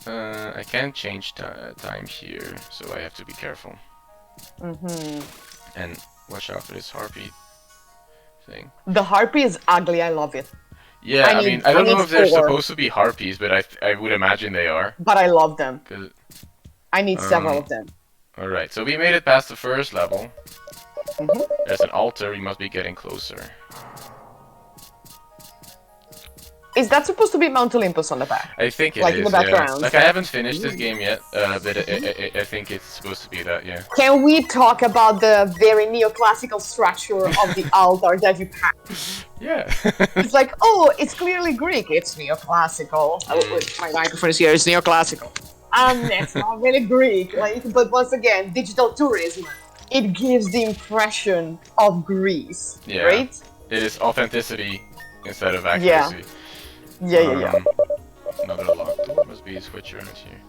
Speaker 2: I can't change time here, so I have to be careful. And watch out for this harpy thing.
Speaker 3: The harpy is ugly. I love it,
Speaker 2: Yeah, I mean, I
Speaker 3: I
Speaker 2: don't
Speaker 3: need
Speaker 2: know if they're
Speaker 3: 4.
Speaker 2: supposed to be harpies, but I would imagine they are.
Speaker 3: but I love them.
Speaker 2: 'Cause-
Speaker 3: I need several of them.
Speaker 2: Alright, so we made it past the first level.
Speaker 3: Mhm.
Speaker 2: There's an altar, we must be getting closer.
Speaker 3: Is that supposed to be Mount Olympus on the back?
Speaker 2: I think it
Speaker 3: Like
Speaker 2: is,
Speaker 3: in the
Speaker 2: yeah.
Speaker 3: background.
Speaker 2: Like, I haven't finished this game yet, but I think it's supposed to be that, yeah.
Speaker 3: Can we talk about the very neoclassical structure of the altar that you have?
Speaker 2: Yeah.
Speaker 3: It's like, oh, it's clearly Greek. It's neoclassical. Oh, wait, my microphone is here. It's neoclassical. It's not really Greek. Like, but once again, digital tourism. It gives the impression of Greece,
Speaker 2: Yeah.
Speaker 3: right?
Speaker 2: It is authenticity instead of accuracy.
Speaker 3: Yeah.
Speaker 2: Another locked door, must be a switch around here.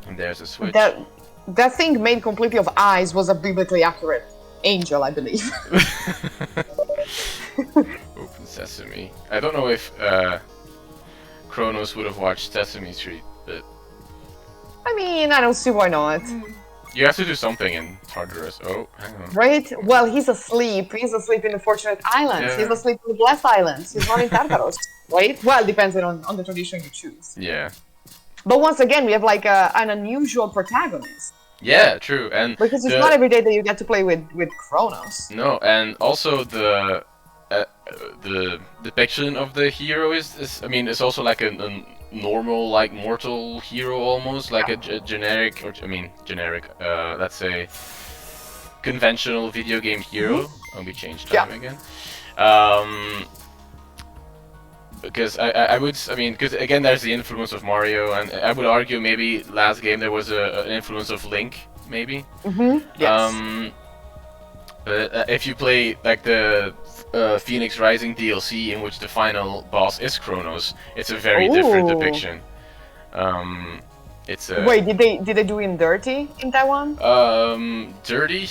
Speaker 2: And there's a switch.
Speaker 3: That thing made completely of eyes was a biblically accurate angel, I believe.
Speaker 2: Open Sesame. I don't know if Kronos would have watched Sesame Street, but
Speaker 3: I mean, I don't see why not.
Speaker 2: you have to do something in Tartarus. Oh, hang on.
Speaker 3: Right? Well, he's asleep. He's asleep in the Fortunate Islands.
Speaker 2: Yeah.
Speaker 3: He's asleep in the Blessed Islands. He's not in Tartarus. Right? Well, depends on the tradition you choose.
Speaker 2: Yeah.
Speaker 3: But once again, we have like an unusual protagonist.
Speaker 2: Yeah, true. And
Speaker 3: Because it's
Speaker 2: the-
Speaker 3: not every day that you get to play with Kronos.
Speaker 2: No, and also the depiction of the hero is I mean, it's also like a normal, like, mortal hero almost, like a generic, or I mean, generic, let's say, conventional video game hero. Oh, we changed time again. Because I would, I mean, because again, there's the influence of Mario, and I would argue maybe last game there was an influence of Link, maybe.
Speaker 3: Yes.
Speaker 2: But if you play like the Phoenix Rising DLC, in which the final boss is Kronos, it's a very different
Speaker 3: Ooh.
Speaker 2: depiction. It's a
Speaker 3: Wait, did they do him dirty in that one?
Speaker 2: dirty.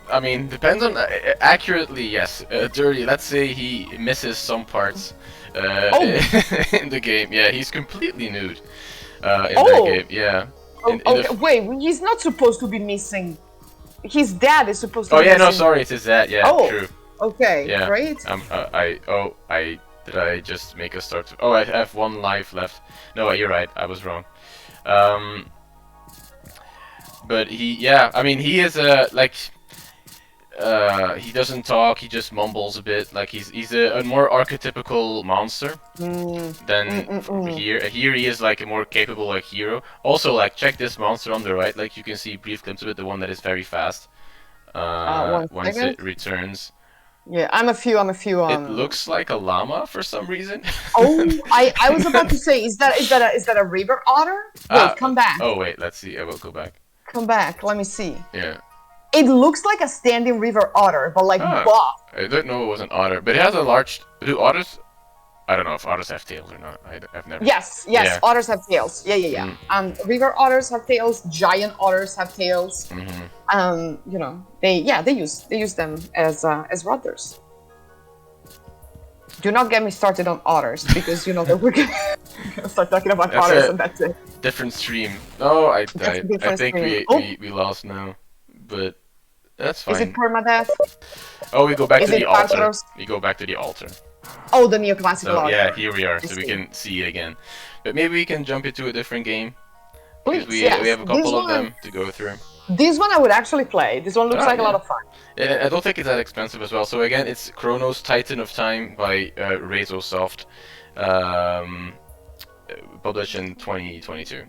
Speaker 2: I mean, depends on accurately. Yes, dirty. Let's say he misses some parts in the game. Yeah, he's completely nude in that game. Yeah. In the
Speaker 3: Okay, wait, he's not supposed to be missing. His dad is supposed to
Speaker 2: Oh
Speaker 3: be
Speaker 2: yeah, no,
Speaker 3: missing.
Speaker 2: sorry, it is that. Yeah,
Speaker 3: Oh.
Speaker 2: true.
Speaker 3: Okay,
Speaker 2: Yeah.
Speaker 3: right?
Speaker 2: Did I just make a start? Oh, I have 1 life left. No, you're right. I was wrong. But I mean, he is he doesn't talk. He just mumbles a bit. Like he's a more archetypical monster than here. Here he is like a more capable like hero. Also, like check this monster on the right. Like you can see brief glimpse of it. The one that is very fast.
Speaker 3: One
Speaker 2: Once
Speaker 3: second.
Speaker 2: it returns.
Speaker 3: Yeah, I'm a few.
Speaker 2: It looks like a llama for some reason.
Speaker 3: Oh, I was about to say, is that a river otter? Wait, come back.
Speaker 2: Oh wait, let's see. I will go back.
Speaker 3: Come back. Let me see.
Speaker 2: Yeah.
Speaker 3: It looks like a standing river otter, but like buff.
Speaker 2: I didn't know it was an otter, but it has a large. Do otters? I don't know if otters have tails or not. I've never.
Speaker 3: Yes,
Speaker 2: Yeah.
Speaker 3: otters have tails. Yeah. River otters have tails. Giant otters have tails. You know, they use them as rudders. Do not get me started on otters because you know that we're gonna start talking about
Speaker 2: That's
Speaker 3: otters
Speaker 2: it.
Speaker 3: and that's it.
Speaker 2: Different stream. Oh, I
Speaker 3: a different
Speaker 2: think
Speaker 3: stream.
Speaker 2: we lost now, but that's fine.
Speaker 3: Is it permadeath?
Speaker 2: Oh, we go back
Speaker 3: Is
Speaker 2: to
Speaker 3: it
Speaker 2: the altar.
Speaker 3: Tartarus?
Speaker 2: We go back to the altar.
Speaker 3: Oh, the neoclassical
Speaker 2: So
Speaker 3: altar.
Speaker 2: yeah, here we are, so we
Speaker 3: see.
Speaker 2: can see it again. But maybe we can jump into a different game.
Speaker 3: Please,
Speaker 2: We
Speaker 3: yes.
Speaker 2: have a
Speaker 3: This
Speaker 2: couple of
Speaker 3: one,
Speaker 2: them to go through.
Speaker 3: this one I would actually play. This one looks
Speaker 2: Ah,
Speaker 3: like a lot
Speaker 2: yeah.
Speaker 3: of fun.
Speaker 2: And I don't think it's that expensive as well. So again, it's Chronos Titan of Time by Razorsoft, um, published in 2022.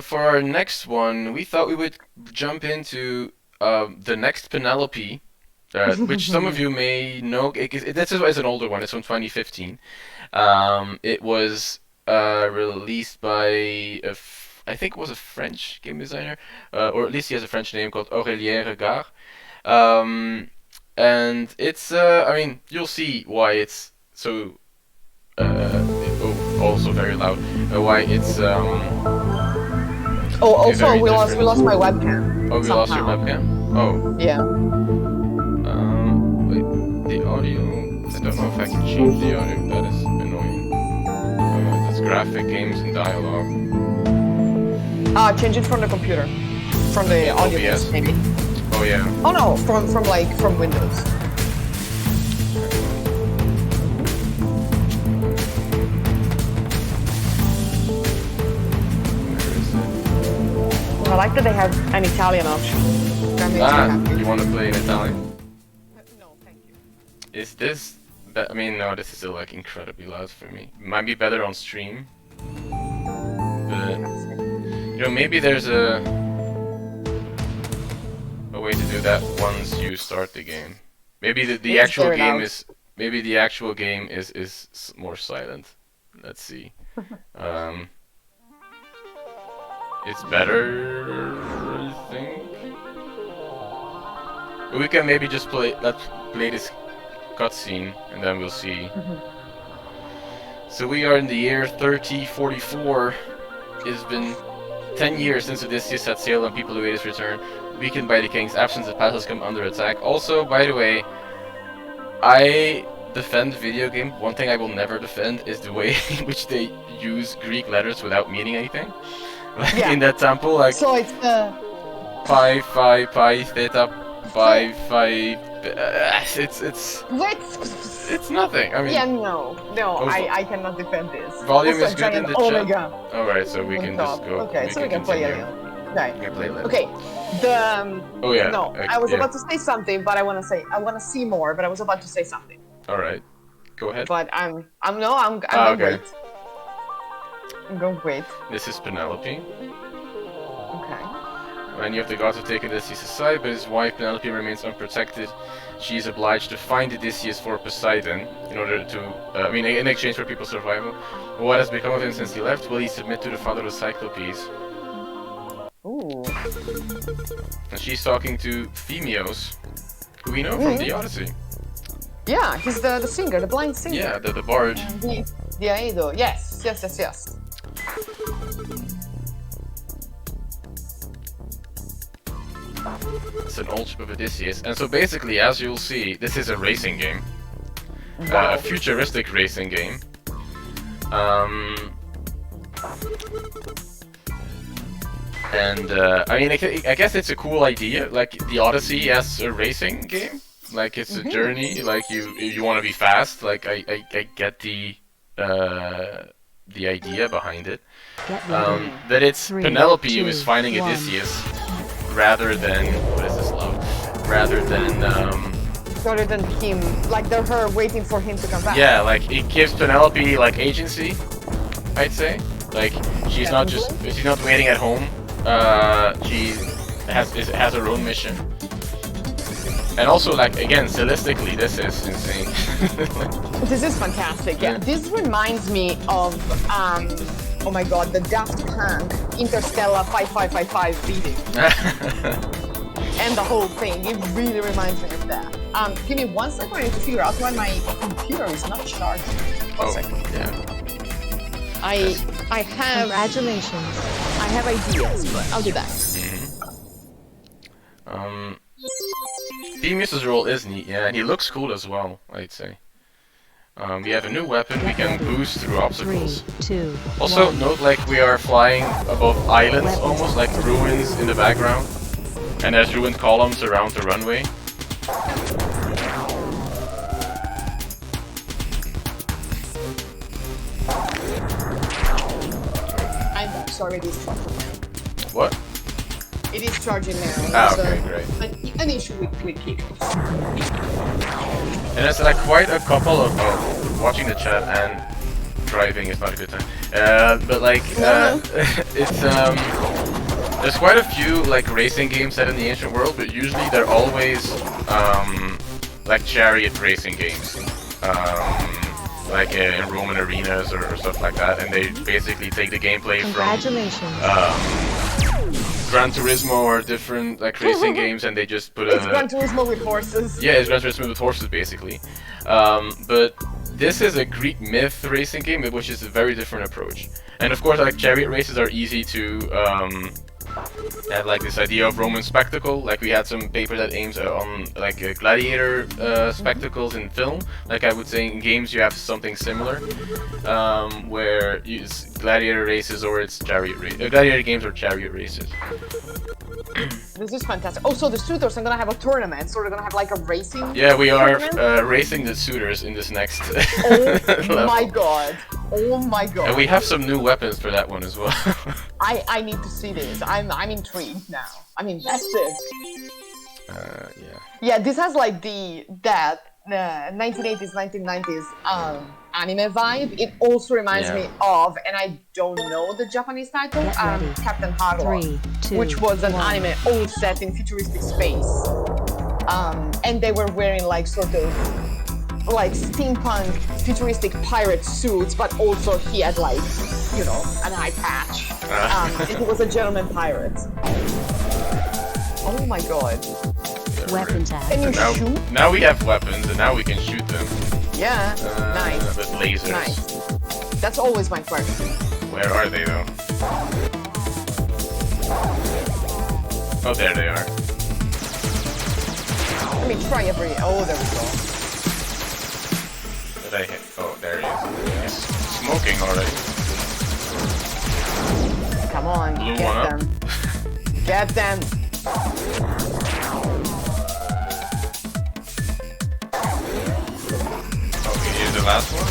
Speaker 2: For our next one, we thought we would jump into the next Penelope, which some of you may know. This is an older one. It's from 2015. It was released by I think it was a French game designer, or at least he has a French name called Aurélien Regard. And it's I mean, you'll see why it's so also very loud. Why it's
Speaker 3: Oh, also
Speaker 2: very
Speaker 3: we lost
Speaker 2: different.
Speaker 3: my webcam.
Speaker 2: Oh, we lost your
Speaker 3: somehow.
Speaker 2: webcam? Oh.
Speaker 3: Yeah.
Speaker 2: Wait, the audio. I don't know if I can change the audio. That is annoying. It's graphic games and dialogue.
Speaker 3: Change it from the computer, from the audio
Speaker 2: OBS?
Speaker 3: base, maybe.
Speaker 2: Oh yeah.
Speaker 3: Oh no, from Windows.
Speaker 2: Where is it?
Speaker 3: I like that they have an Italian option. That makes me happy.
Speaker 2: You want to play in Italian?
Speaker 3: No, thank you.
Speaker 2: Is this? I mean, no. This is still like incredibly loud for me. Might be better on stream. But you know, maybe there's a way to do that once you start the game. Maybe the
Speaker 3: It's
Speaker 2: actual
Speaker 3: very
Speaker 2: game
Speaker 3: loud.
Speaker 2: is maybe the actual game is more silent. Let's see. It's better, I think. But we can maybe just let's play this cutscene and then we'll see. So we are in the year 3044. It's been 10 years since Odysseus set sail on people await his return. Weakened by the king's absence, the path has come under attack. Also, by the way, I defend video game. One thing I will never defend is the way in which they use Greek letters without meaning anything. Like
Speaker 3: Yeah.
Speaker 2: in that temple, like
Speaker 3: So it's
Speaker 2: pi, phi, pi, theta, pi, phi. It's nothing. I mean,
Speaker 3: yeah, no,
Speaker 2: Oh,
Speaker 3: I cannot defend this.
Speaker 2: volume
Speaker 3: Also,
Speaker 2: is good in
Speaker 3: giant
Speaker 2: the chat.
Speaker 3: omega
Speaker 2: All right, so we
Speaker 3: on
Speaker 2: can
Speaker 3: top.
Speaker 2: just go.
Speaker 3: Okay, so we can play
Speaker 2: continue.
Speaker 3: it. Okay.
Speaker 2: We can play later.
Speaker 3: Okay. The
Speaker 2: Oh yeah.
Speaker 3: no, I was
Speaker 2: yeah.
Speaker 3: about to say something, but I want to see more. But I was about to say something,
Speaker 2: All right. Go ahead.
Speaker 3: but I'm gonna
Speaker 2: okay.
Speaker 3: wait. I'm gonna wait.
Speaker 2: This is Penelope.
Speaker 3: Okay.
Speaker 2: Many of the gods have taken Odysseus aside, but his wife Penelope remains unprotected. She is obliged to find Odysseus for Poseidon in order to, in exchange for people's survival. What has become of him since he left? Will he submit to the father of Cyclopes?
Speaker 3: Ooh.
Speaker 2: And she's talking to Phemios, who we know from the Odyssey.
Speaker 3: Yeah, he's the singer, the blind singer.
Speaker 2: Yeah, the bard.
Speaker 3: The Aedo. Yes.
Speaker 2: It's an old ship of Odysseus. And so basically, as you'll see, this is a racing game.
Speaker 3: Wow.
Speaker 2: A futuristic racing game. And I guess it's a cool idea, like the Odyssey as a racing game. Like it's a journey, like you want to be fast. Like I get the idea behind it. That it's Penelope who is finding Odysseus rather than rather than
Speaker 3: him, like they're her waiting for him to come back.
Speaker 2: yeah, like it gives Penelope like agency, I'd say. Like she's not waiting at home. She has her own mission. And also, like, again, stylistically, this is insane.
Speaker 3: This is fantastic. Yeah, this reminds me of oh my god, the Daft Punk Interstellar 5555 video. And the whole thing, it really reminds me of that. Give me 1 second, I need to figure out why my computer is not charging. One second.
Speaker 2: Yeah.
Speaker 3: I have
Speaker 5: Congratulations.
Speaker 3: I have ideas, but I'll do that.
Speaker 2: Phemius' role is neat, yeah, and he looks cool as well, I'd say. We have a new weapon, we can boost through
Speaker 5: 3,
Speaker 2: obstacles.
Speaker 5: 2,
Speaker 2: Also,
Speaker 5: 1.
Speaker 2: note like we are flying above islands, almost like ruins in the background. And there's ruined columns around the runway.
Speaker 3: sorry, it is charging now.
Speaker 2: What?
Speaker 3: It is charging now.
Speaker 2: Ah,
Speaker 3: There's,
Speaker 2: okay, great.
Speaker 3: an issue with keyboards.
Speaker 2: And there's like quite a couple of watching the chat and driving is not a good time. But like it's there's quite a few like racing games set in the ancient world, but usually they're always like chariot racing games. Like in Roman arenas or stuff like that, and they basically take the gameplay from Gran Turismo or different like racing games, and they just put
Speaker 3: It's Gran Turismo with horses.
Speaker 2: yeah, it's Gran Turismo with horses basically. But this is a Greek myth racing game, which is a very different approach. And of course, like chariot races are easy to have like this idea of Roman spectacle. Like we had some paper that aims on like gladiator spectacles in film. Like I would say in games you have something similar, where it's gladiator races or it's chariot gladiator games or chariot races.
Speaker 3: This is fantastic. Oh, so the suitors are gonna have a tournament, so they're gonna have like a racing.
Speaker 2: Yeah, we are
Speaker 3: tournament?
Speaker 2: racing the suitors in this next
Speaker 3: Oh
Speaker 2: level.
Speaker 3: my god! Oh my god!
Speaker 2: And we have some new weapons for that one as well.
Speaker 3: I need to see this. I'm intrigued now. I'm invested.
Speaker 2: Yeah.
Speaker 3: Yeah, this has like that 1980s 1990s anime vibe. It also reminds me of, and I don't know the Japanese title, Captain Harlock,
Speaker 5: 3, 2,
Speaker 3: which was an
Speaker 5: 1.
Speaker 3: anime all set in futuristic space. And they were wearing like sort of like steampunk futuristic pirate suits, but also he had like, you know, an eye patch. And he was a gentleman pirate. Oh my god.
Speaker 5: Weapon tag.
Speaker 3: Can you
Speaker 2: Now,
Speaker 3: shoot?
Speaker 2: now we have weapons, and now we can shoot them.
Speaker 3: Yeah, nice.
Speaker 2: With lasers.
Speaker 3: Nice. That's always my question.
Speaker 2: Where are they though? Oh, there they are.
Speaker 3: Let me try every. Oh, there we go.
Speaker 2: Did I hit? Oh, there he is. He's smoking already.
Speaker 3: Come on,
Speaker 2: Blew
Speaker 3: get
Speaker 2: one up.
Speaker 3: them. Get them.
Speaker 2: Okay, here's the last one.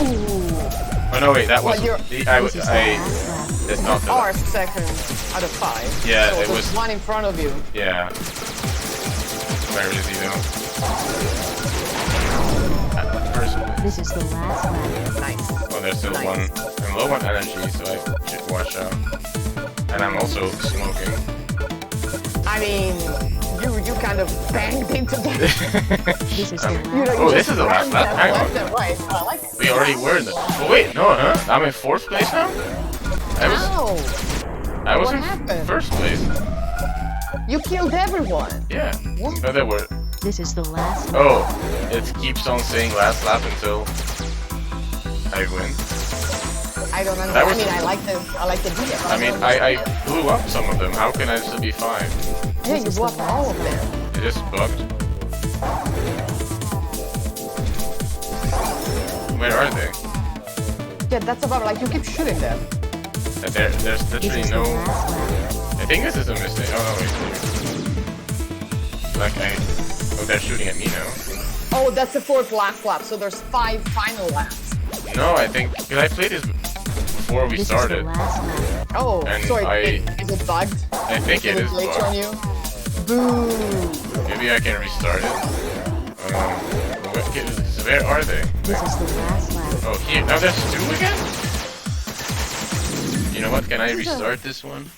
Speaker 3: Ooh.
Speaker 2: Oh no, wait, that
Speaker 3: Well,
Speaker 2: was.
Speaker 3: you're-
Speaker 2: It's not the.
Speaker 3: Are seconds out of 5.
Speaker 2: Yeah,
Speaker 3: so
Speaker 2: it
Speaker 3: there's
Speaker 2: was-
Speaker 3: one in front of you.
Speaker 2: Yeah. Where is he though? At the first place.
Speaker 5: This is the last lap.
Speaker 3: Nice.
Speaker 2: Oh, there's still
Speaker 3: Nice.
Speaker 2: one. I'm low on energy, so I should watch out. And I'm also smoking.
Speaker 3: I mean, you kind of banged into them.
Speaker 5: This is the
Speaker 3: You
Speaker 5: last
Speaker 3: know, you
Speaker 2: Oh, this
Speaker 3: just
Speaker 2: is the last
Speaker 3: rammed
Speaker 2: lap.
Speaker 3: them
Speaker 2: Hang on.
Speaker 3: left and right. I like it.
Speaker 2: We already were in the. Oh wait, no, huh? I'm in 4th place now. I was
Speaker 3: Ow!
Speaker 2: I was
Speaker 3: What
Speaker 2: in
Speaker 3: happened?
Speaker 2: 1st place.
Speaker 3: You killed everyone.
Speaker 2: Yeah.
Speaker 3: What?
Speaker 2: No, there were.
Speaker 5: This is the last lap.
Speaker 2: Oh, it keeps on saying last lap until I win.
Speaker 3: I don't
Speaker 2: That
Speaker 3: understand.
Speaker 2: was-
Speaker 3: I mean, I like the idea. but
Speaker 2: I mean,
Speaker 3: don't
Speaker 2: I
Speaker 3: understand.
Speaker 2: blew up some of them. How can I still be fine?
Speaker 3: Yeah, you blocked all of them.
Speaker 2: It just bugged. Where are they?
Speaker 3: Yeah, that's about like you keep shooting them.
Speaker 2: There's
Speaker 5: This
Speaker 2: literally
Speaker 5: is the
Speaker 2: no.
Speaker 5: last lap.
Speaker 2: I think this is a mistake. Oh no, wait. Like oh, they're shooting at me now.
Speaker 3: Oh, that's the 4th last lap, so there's 5 final laps.
Speaker 2: No, I think because I played this before we
Speaker 5: This
Speaker 2: started.
Speaker 5: is the last lap.
Speaker 3: Oh,
Speaker 2: And
Speaker 3: so
Speaker 2: I-
Speaker 3: is it bugged?
Speaker 2: I think it
Speaker 3: Did
Speaker 2: is
Speaker 3: glitch
Speaker 2: bugged.
Speaker 3: on you? Boo!
Speaker 2: Maybe I can restart it. Where are they?
Speaker 5: This is the last lap.
Speaker 2: Oh, here. Now there's 2 again? You know what? Can I restart this one?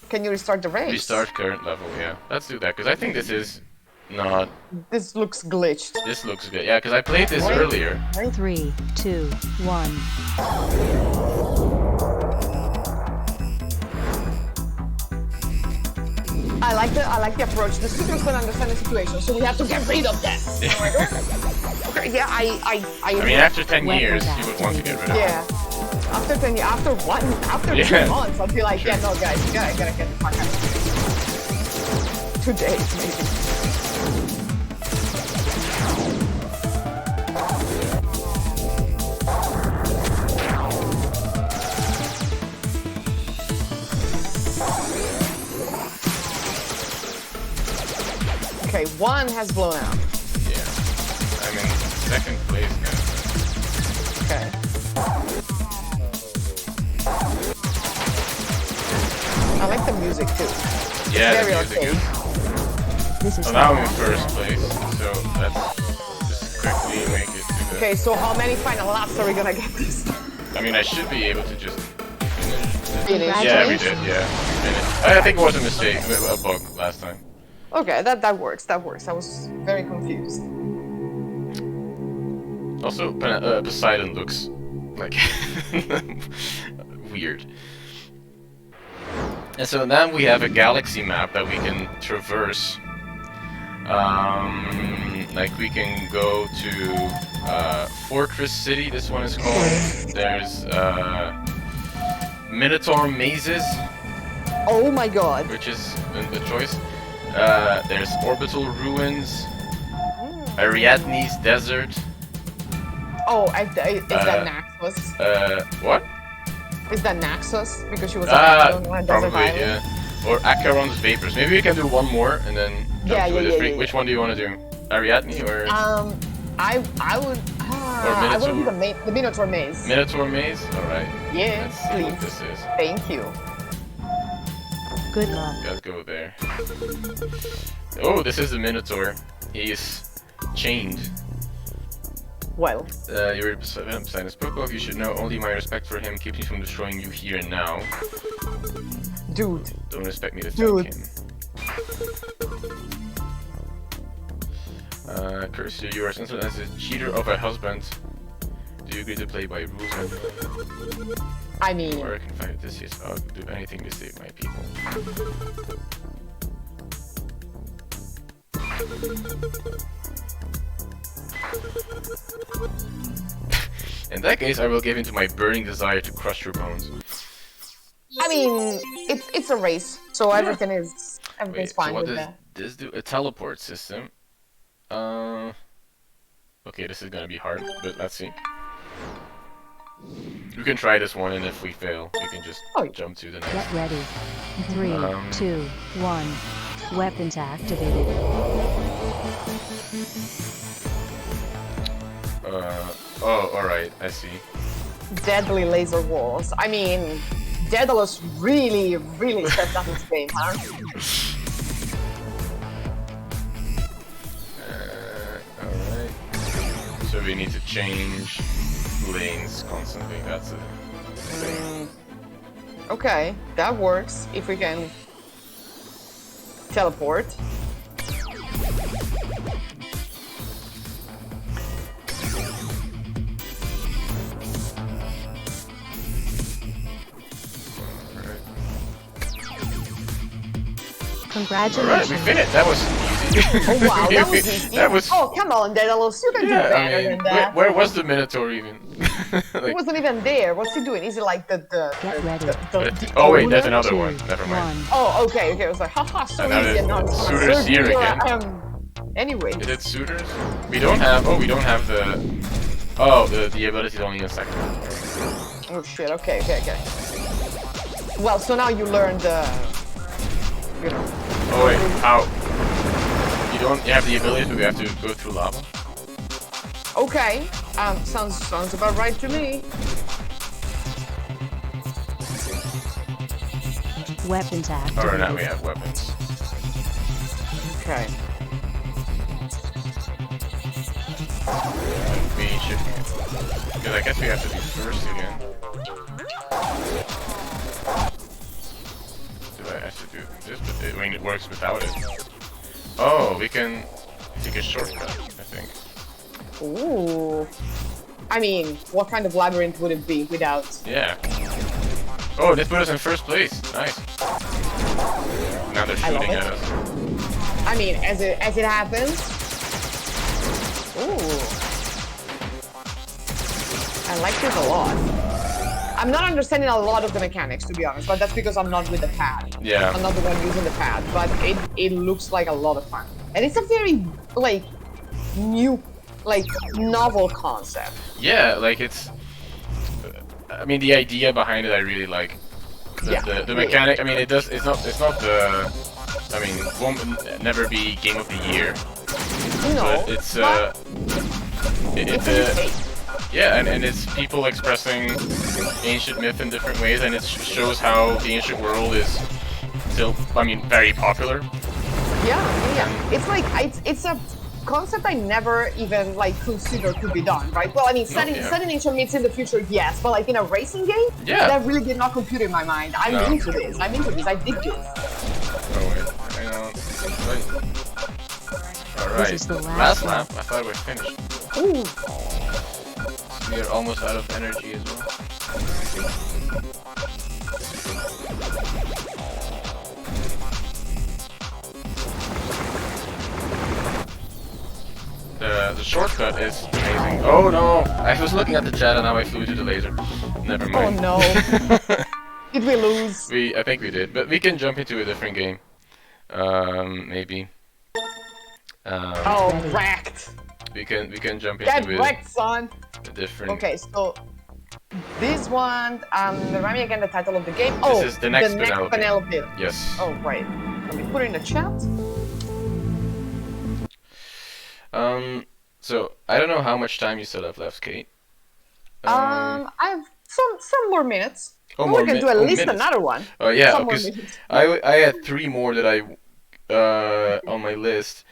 Speaker 3: Can you restart the race?
Speaker 2: Restart current level, yeah. Let's do that, because I think this is not...
Speaker 3: This looks glitched.
Speaker 2: This looks good. Yeah, because I played this
Speaker 3: Wait.
Speaker 2: earlier.
Speaker 5: 3, 2, 1.
Speaker 3: I like the approach. The suitors don't understand the situation, so we have to get rid of them. Okay, yeah, I
Speaker 2: I mean, after 10
Speaker 5: Weapon
Speaker 2: years,
Speaker 5: back.
Speaker 2: you would want to get rid of it.
Speaker 3: yeah. After 10 years, after 2
Speaker 2: Yeah.
Speaker 3: months, I'll be like,
Speaker 2: Sure.
Speaker 3: yeah, no, guys, you gotta get the fuck out of here. 2 days, maybe. Okay, 1 has blown out.
Speaker 2: Yeah. I'm in 2nd place now.
Speaker 3: Okay. I like the music too.
Speaker 2: Yeah,
Speaker 3: Very
Speaker 2: the music
Speaker 3: arcade.
Speaker 2: is.
Speaker 5: This is
Speaker 2: So
Speaker 5: the
Speaker 2: now I'm in
Speaker 5: last
Speaker 2: first
Speaker 5: lap.
Speaker 2: place. So let's just quickly make it to the.
Speaker 3: Okay, so how many final laps are we gonna get this?
Speaker 2: I mean, I should be able to just finish.
Speaker 3: Finish.
Speaker 2: Yeah, we did. Yeah, finished. I think it was a mistake, a bug last time.
Speaker 3: Okay, that works. That works. I was very confused.
Speaker 2: Also, Poseidon looks like weird. And so then we have a galaxy map that we can traverse. Like we can go to Fortress City. This one is called. There's Minotaur mazes,
Speaker 3: Oh my god.
Speaker 2: which is the choice. There's Orbital Ruins, Ariadne's Desert.
Speaker 3: Oh, is that Naxos?
Speaker 2: What?
Speaker 3: Is that Naxos? Because she was on a desert
Speaker 2: Probably,
Speaker 3: island.
Speaker 2: yeah. Or Acheron's Vapors. Maybe we can do one more and then jump
Speaker 3: Yeah,
Speaker 2: to
Speaker 3: yeah,
Speaker 2: the
Speaker 3: yeah,
Speaker 2: three.
Speaker 3: yeah,
Speaker 2: Which
Speaker 3: yeah.
Speaker 2: one do you want to do? Ariadne or
Speaker 3: I would do
Speaker 2: Minotaur.
Speaker 3: the Minotaur maze.
Speaker 2: Minotaur Maze? Alright.
Speaker 3: Yes,
Speaker 2: Let's see what
Speaker 3: please.
Speaker 2: this is.
Speaker 3: Thank you.
Speaker 5: Good luck.
Speaker 2: Let's go there. Oh, this is the Minotaur. He's chained.
Speaker 3: Well,
Speaker 2: You're beside his spoke of. You should know only my respect for him keeps me from destroying you here and now.
Speaker 3: dude.
Speaker 2: Don't expect me to
Speaker 3: Dude.
Speaker 2: thank him. Curse you, you are sensible as a cheater of a husband. Do you agree to play by rules and
Speaker 3: I mean,
Speaker 2: or I can fight this? Yes, I'll do anything to save my people. In that case, I will give in to my burning desire to crush your bones.
Speaker 3: it's a race, so everything's
Speaker 2: Wait,
Speaker 3: fine
Speaker 2: so what
Speaker 3: with
Speaker 2: does
Speaker 3: that.
Speaker 2: this do? A teleport system. Okay, this is gonna be hard, but let's see. We can try this one, and if we fail, we can just
Speaker 3: Oh.
Speaker 2: jump to the next.
Speaker 5: Get ready. 3,
Speaker 2: Um,
Speaker 5: 2, 1. Weapons activated.
Speaker 2: Oh, alright, I see.
Speaker 3: Deadly laser walls. I mean, Daedalus really, really stepped up his game, huh?
Speaker 2: Alright. So we need to change lanes constantly, that's the thing.
Speaker 3: Okay, that works if we can teleport.
Speaker 2: Alright. Alright,
Speaker 5: Congratulations.
Speaker 2: we finished! That was easy.
Speaker 3: Oh wow, that was easy.
Speaker 2: That was...
Speaker 3: Oh come on, Daedalus, you can do
Speaker 2: Yeah,
Speaker 3: better
Speaker 2: I mean,
Speaker 3: than that.
Speaker 2: where was the Minotaur even?
Speaker 3: He
Speaker 2: Like,
Speaker 3: wasn't even there. What's he doing? Is he like
Speaker 5: Get ready.
Speaker 2: oh wait, there's
Speaker 3: owner?
Speaker 2: another
Speaker 5: 2,
Speaker 2: one. Never mind.
Speaker 5: 1.
Speaker 3: Oh, okay, okay. I was like, haha, so
Speaker 2: Another
Speaker 3: easy and not
Speaker 2: Suitor's here again.
Speaker 3: Anyway,
Speaker 2: Is it suitors? We don't have. Oh, we don't have the. Oh, the ability is only in a second.
Speaker 3: oh shit. Okay, okay, okay. Well, so now you learned, you know.
Speaker 2: Oh wait, how? You don't have the ability, but we have to go through lava.
Speaker 3: Okay, sounds about right to me.
Speaker 5: Weapons
Speaker 2: Or
Speaker 5: activated.
Speaker 2: now we have weapons.
Speaker 3: Okay.
Speaker 2: We should. Because I guess we have to be first again. Do I have to do this? But I mean, it works without it. Oh, we can take a shortcut, I think.
Speaker 3: Ooh. I mean, what kind of labyrinth would it be without?
Speaker 2: Yeah. Oh, this put us in first place. Nice. Now they're
Speaker 3: I love
Speaker 2: shooting
Speaker 3: it.
Speaker 2: at us.
Speaker 3: I mean, as it happens. Ooh. I like this a lot. I'm not understanding a lot of the mechanics, to be honest, but that's because I'm not with the pad.
Speaker 2: Yeah.
Speaker 3: I'm not the one using the pad, but it looks like a lot of fun. And it's a very, like, new, like, novel concept.
Speaker 2: Yeah, like it's. I mean, the idea behind it, I really like.
Speaker 3: Yeah,
Speaker 2: The
Speaker 3: really.
Speaker 2: mechanic. I mean, it does. It's not the. I mean, won't never be game of the year.
Speaker 3: No,
Speaker 2: But it's
Speaker 3: but
Speaker 2: it's
Speaker 3: it's a mistake.
Speaker 2: yeah, and it's people expressing ancient myth in different ways, and it shows how the ancient world is still, I mean, very popular.
Speaker 3: Yeah. It's like it's a concept I never even like considered could be done, right? Well, I mean, setting ancient myths in the future, yes, but like in a racing game, that really did not compute in my mind. I'm into this. I dig this.
Speaker 2: Oh wait, hang on. Alright,
Speaker 5: This is the
Speaker 2: last
Speaker 5: last
Speaker 2: lap. I thought we were finished.
Speaker 3: Ooh.
Speaker 2: We are almost out of energy as well. The shortcut is amazing. Oh no! I was looking at the chat and now I flew to the laser. Never
Speaker 3: Oh
Speaker 2: mind.
Speaker 3: no. Did we lose?
Speaker 2: I think we did, but we can jump into a different game. Maybe.
Speaker 3: Oh, wrecked.
Speaker 2: We can jump
Speaker 3: Get
Speaker 2: into
Speaker 3: wrecked, son.
Speaker 2: a different.
Speaker 3: Okay, so this one, remind me again the title of the game.
Speaker 2: This is the next Penelope.
Speaker 3: Penelope.
Speaker 2: Yes.
Speaker 3: Oh, right. Let me put it in the chat.
Speaker 2: So I don't know how much time you still have left, Kate.
Speaker 3: I have some more minutes.
Speaker 2: Oh,
Speaker 3: We
Speaker 2: more
Speaker 3: can
Speaker 2: mi-
Speaker 3: do at
Speaker 2: oh,
Speaker 3: least
Speaker 2: minutes.
Speaker 3: another one.
Speaker 2: Oh yeah,
Speaker 3: Some more
Speaker 2: because
Speaker 3: minutes.
Speaker 2: I had 3 more that I on my list.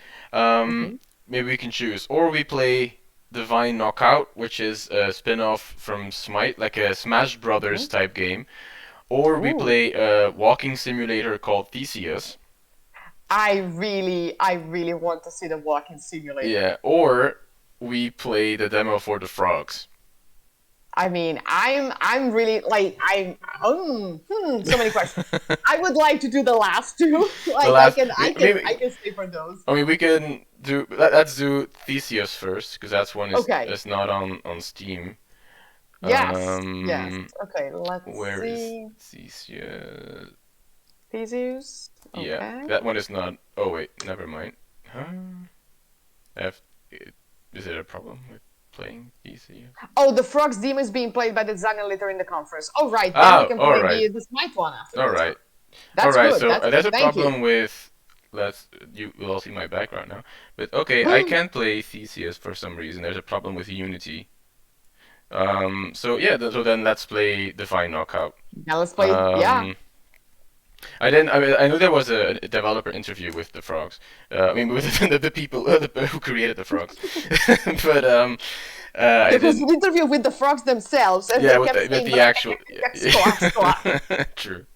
Speaker 2: Maybe we can choose, or we play Divine Knockout, which is a spin-off from Smite, like a Smash Brothers type game, or we
Speaker 3: Ooh.
Speaker 2: play a walking simulator called Theseus.
Speaker 3: I really want to see the walking simulator.
Speaker 2: Yeah, or we play the demo for the frogs.
Speaker 3: I mean, I'm really like so many questions. I would like to do the last two. Like
Speaker 2: last-
Speaker 3: I
Speaker 2: maybe-
Speaker 3: can stay for those.
Speaker 2: I mean, we can do. Let's do Theseus first, because that's one
Speaker 3: Okay.
Speaker 2: is not on Steam.
Speaker 3: Yes.
Speaker 2: Um,
Speaker 3: Yes. Okay. Let's
Speaker 2: Where
Speaker 3: see.
Speaker 2: is Theseus?
Speaker 3: Theseus. Okay.
Speaker 2: Yeah, that one is not. Oh wait, never mind. Huh? Is it a problem with playing Theseus?
Speaker 3: Oh, the Frogs Demon is being played by the designer later in the conference. All right. Then
Speaker 2: Oh,
Speaker 3: we can
Speaker 2: all
Speaker 3: play
Speaker 2: right.
Speaker 3: the Smite one after.
Speaker 2: All right.
Speaker 3: That's
Speaker 2: all right.
Speaker 3: good.
Speaker 2: So
Speaker 3: That's
Speaker 2: there's
Speaker 3: good.
Speaker 2: a
Speaker 3: Thank
Speaker 2: problem
Speaker 3: you.
Speaker 2: with. You will all see my background now. But okay, I can't play Theseus for some reason. There's a problem with Unity. So yeah. So then let's play Divine Knockout.
Speaker 3: Now let's play. Yeah.
Speaker 2: I mean, I know there was a developer interview with the frogs. I mean, with the people who created the frogs. But I
Speaker 3: It was
Speaker 2: didn't.
Speaker 3: an interview with the frogs themselves, and
Speaker 2: Yeah,
Speaker 3: they
Speaker 2: with
Speaker 3: kept
Speaker 2: the,
Speaker 3: saying,
Speaker 2: with the actual. True.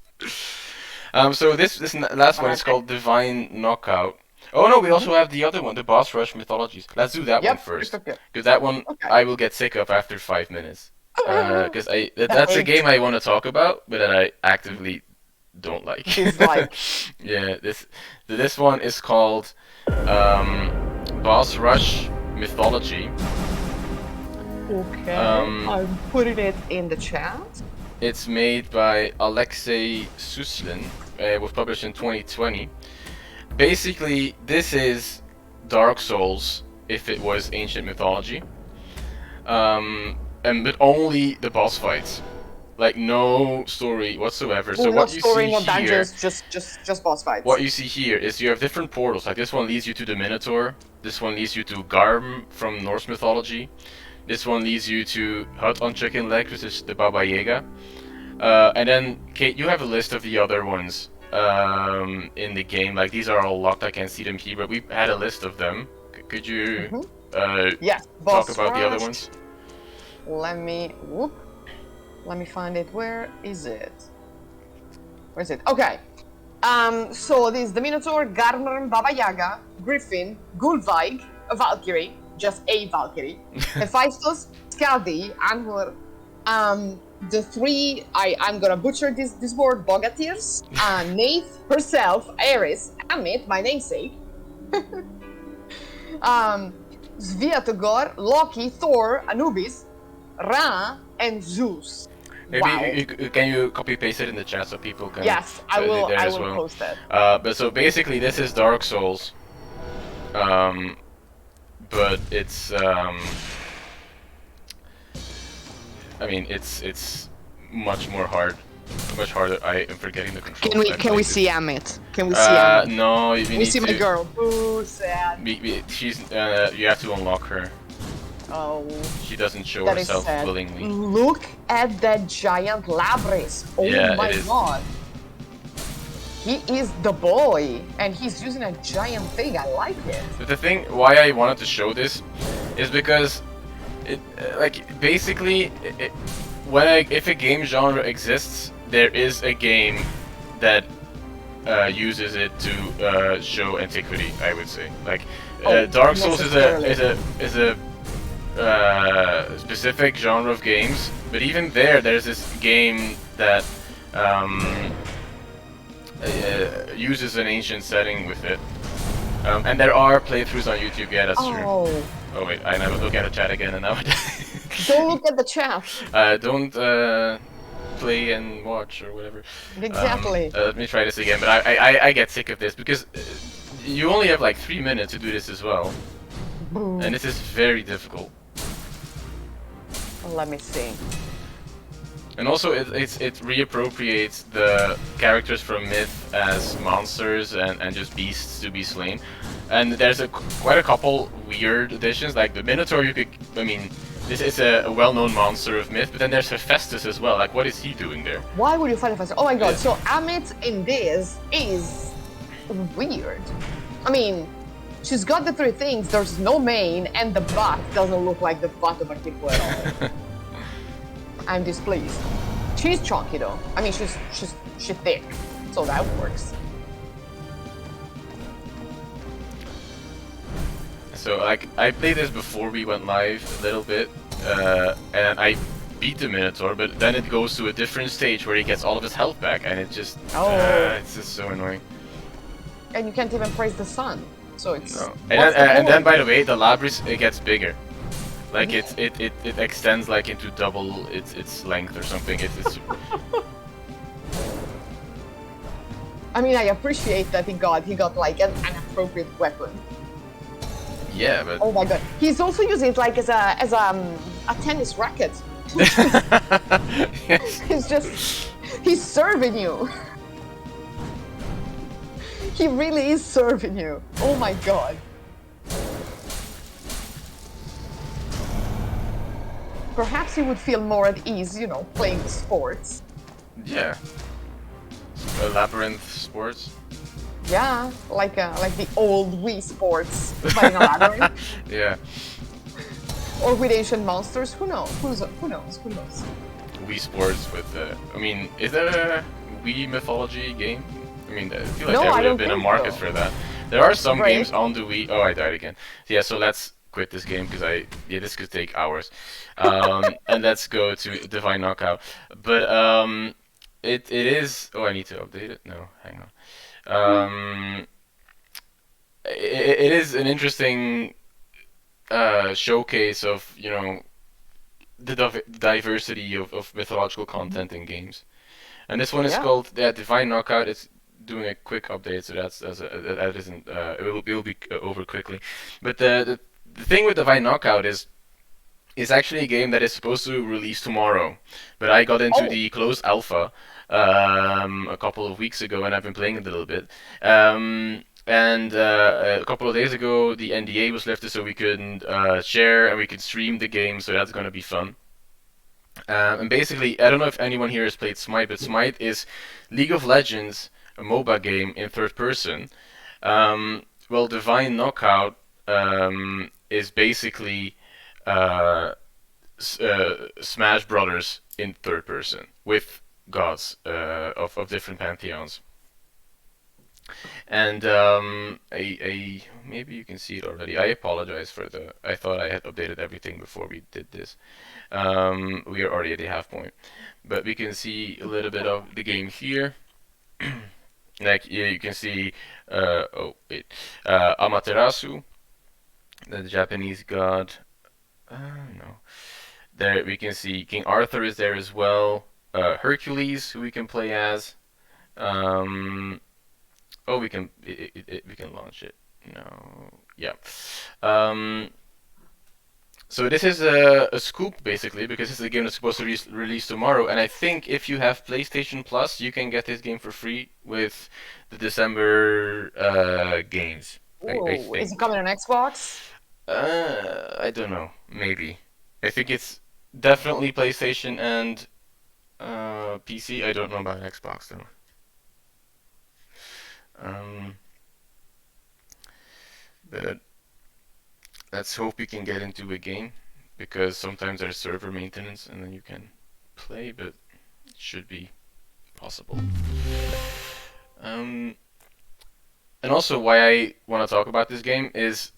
Speaker 2: So this last one is called Divine Knockout. Oh no, we also have the other one, the Boss Rush Mythologies. Let's do that one first,
Speaker 3: Okay.
Speaker 2: because that one
Speaker 3: Okay.
Speaker 2: I will get sick of after 5 minutes. Because that's a game I want to talk about, but that I actively don't like.
Speaker 3: Dislike.
Speaker 2: Yeah, this one is called Boss Rush Mythology.
Speaker 3: Okay.
Speaker 2: Um,
Speaker 3: I'm putting it in the chat.
Speaker 2: It's made by Alexei Suslin. It was published in 2020. Basically, this is Dark Souls if it was ancient mythology, but only the boss fights, like no story whatsoever. So
Speaker 3: no
Speaker 2: what you
Speaker 3: story,
Speaker 2: see
Speaker 3: no
Speaker 2: here,
Speaker 3: dungeons, just boss fights.
Speaker 2: what you see here is you have different portals. Like this one leads you to the Minotaur. This one leads you to Garm from Norse mythology. This one leads you to Hut on Chicken Legs, which is the Baba Yaga. And then, Kate, you have a list of the other ones in the game. Like, these are all locked. I can't see them here, but we had a list of them. Could you
Speaker 3: Yes,
Speaker 2: talk
Speaker 3: boss
Speaker 2: about the other
Speaker 3: rush.
Speaker 2: ones?
Speaker 3: Let me find it. Where is it? Where is it? Okay. So this is the Minotaur, Garmer, Baba Yaga, Griffin, Gulveig, a Valkyrie, just a Valkyrie, Hephaestus, Skadi, Anhur, the three, I'm gonna butcher this word, Bogatirs, Nath, herself, Ares, Amit, my namesake, Sviatogor, Loki, Thor, Anubis, Ra, and Zeus.
Speaker 2: Maybe
Speaker 3: Wow.
Speaker 2: can you copy paste it in the chat so people can?
Speaker 3: Yes, I
Speaker 2: so
Speaker 3: will.
Speaker 2: there
Speaker 3: I
Speaker 2: as
Speaker 3: will
Speaker 2: well.
Speaker 3: post that.
Speaker 2: But so basically, this is Dark Souls. But it's I mean, it's much harder. I am forgetting the controls. I played it.
Speaker 3: Amit? Can we see Amit?
Speaker 2: No, we
Speaker 3: We
Speaker 2: need
Speaker 3: see
Speaker 2: to.
Speaker 3: my girl. Ooh, sad.
Speaker 2: She's. You have to unlock her.
Speaker 3: Oh,
Speaker 2: She doesn't show
Speaker 3: that is
Speaker 2: herself
Speaker 3: sad.
Speaker 2: willingly.
Speaker 3: Look at that giant Labris. Oh
Speaker 2: Yeah,
Speaker 3: my
Speaker 2: it is.
Speaker 3: god. He is the boy, and he's using a giant thing. I like it.
Speaker 2: But the thing why I wanted to show this is because it like basically if a game genre exists, there is a game that uses it to show antiquity. I would say like Dark Souls is a specific genre of games, but even there's this game that uses an ancient setting with it. And there are playthroughs on YouTube, yeah, that's true. Oh wait, I never look at the chat again and now
Speaker 3: Don't look at the chat.
Speaker 2: don't play and watch or whatever.
Speaker 3: Exactly.
Speaker 2: Let me try this again, but I get sick of this because you only have like 3 minutes to do this as well.
Speaker 3: Boom.
Speaker 2: And this is very difficult.
Speaker 3: Let me see.
Speaker 2: And also, it reappropriates the characters from myth as monsters and just beasts to be slain. And there's quite a couple weird additions, like the Minotaur. This is a well-known monster of myth, but then there's Hephaestus as well. Like, what is he doing there?
Speaker 3: Why would you fight Hephaestus? Oh my god!
Speaker 2: Yeah.
Speaker 3: So Amit in this is weird. I mean, she's got the 3 things. There's no mane, and the butt doesn't look like the butt of a hippo at all. I'm displeased. She's chunky though. I mean, she's thick, so that works.
Speaker 2: So like I played this before we went live a little bit, and I beat the Minotaur, but then it goes to a different stage where he gets all of his health back, and it's just so annoying.
Speaker 3: And you can't even praise the sun, so it's.
Speaker 2: No.
Speaker 3: what's the
Speaker 2: And then
Speaker 3: point?
Speaker 2: by the way, the Labris it gets bigger, like it extends like into double its length or something. It's
Speaker 3: I mean, I appreciate that he got like an appropriate weapon.
Speaker 2: yeah, but
Speaker 3: Oh my god, he's also using it like as a tennis racket.
Speaker 2: yes.
Speaker 3: He's serving you. He really is serving you. Oh my god. Perhaps you would feel more at ease, playing sports.
Speaker 2: Yeah. Labyrinth sports.
Speaker 3: Yeah, like the old Wii sports, playing a labyrinth,
Speaker 2: Yeah.
Speaker 3: or with ancient monsters. Who knows? Who knows?
Speaker 2: Wii Sports with is there a Wii Mythology game? I mean, I feel like
Speaker 3: No,
Speaker 2: there
Speaker 3: I
Speaker 2: would have
Speaker 3: don't
Speaker 2: been a
Speaker 3: think
Speaker 2: market
Speaker 3: so.
Speaker 2: for that. There are some
Speaker 3: Right.
Speaker 2: games on the Wii. Oh, I died again. Yeah, so let's quit this game because this could take hours. And let's go to Divine Knockout. But it is. Oh, I need to update it. No, hang on. It is an interesting showcase of the diversity of mythological content in games. And this one is
Speaker 3: Yeah.
Speaker 2: called Divine Knockout. It's doing a quick update, so that isn't it will be over quickly. But the thing with Divine Knockout is it's actually a game that is supposed to release tomorrow, but I got into
Speaker 3: Oh.
Speaker 2: the closed alpha a couple of weeks ago, and I've been playing it a little bit. And a couple of days ago, the NDA was lifted, so we couldn't share and we could stream the game. So that's gonna be fun. And basically, I don't know if anyone here has played Smite, but Smite is League of Legends, a MOBA game in third person. Well, Divine Knockout is basically Smash Brothers in third person with gods of different pantheons. And maybe you can see it already. I apologize for I thought I had updated everything before we did this. We are already at the half point, but we can see a little bit of the game here. Like you can see, Amaterasu, the Japanese god. No, there we can see King Arthur is there as well. Hercules, who we can play as. Oh, we can launch it. No, yeah. So this is a scoop basically because this is a game that's supposed to release tomorrow, and I think if you have PlayStation Plus, you can get this game for free with the December games. I
Speaker 3: Ooh,
Speaker 2: think.
Speaker 3: is it coming on Xbox?
Speaker 2: I don't know. Maybe. I think it's definitely PlayStation and PC. I don't know about Xbox though. Um, but let's hope we can get into a game, because sometimes there's server maintenance and then you can play, but it should be possible. And also, why I want to talk about this game is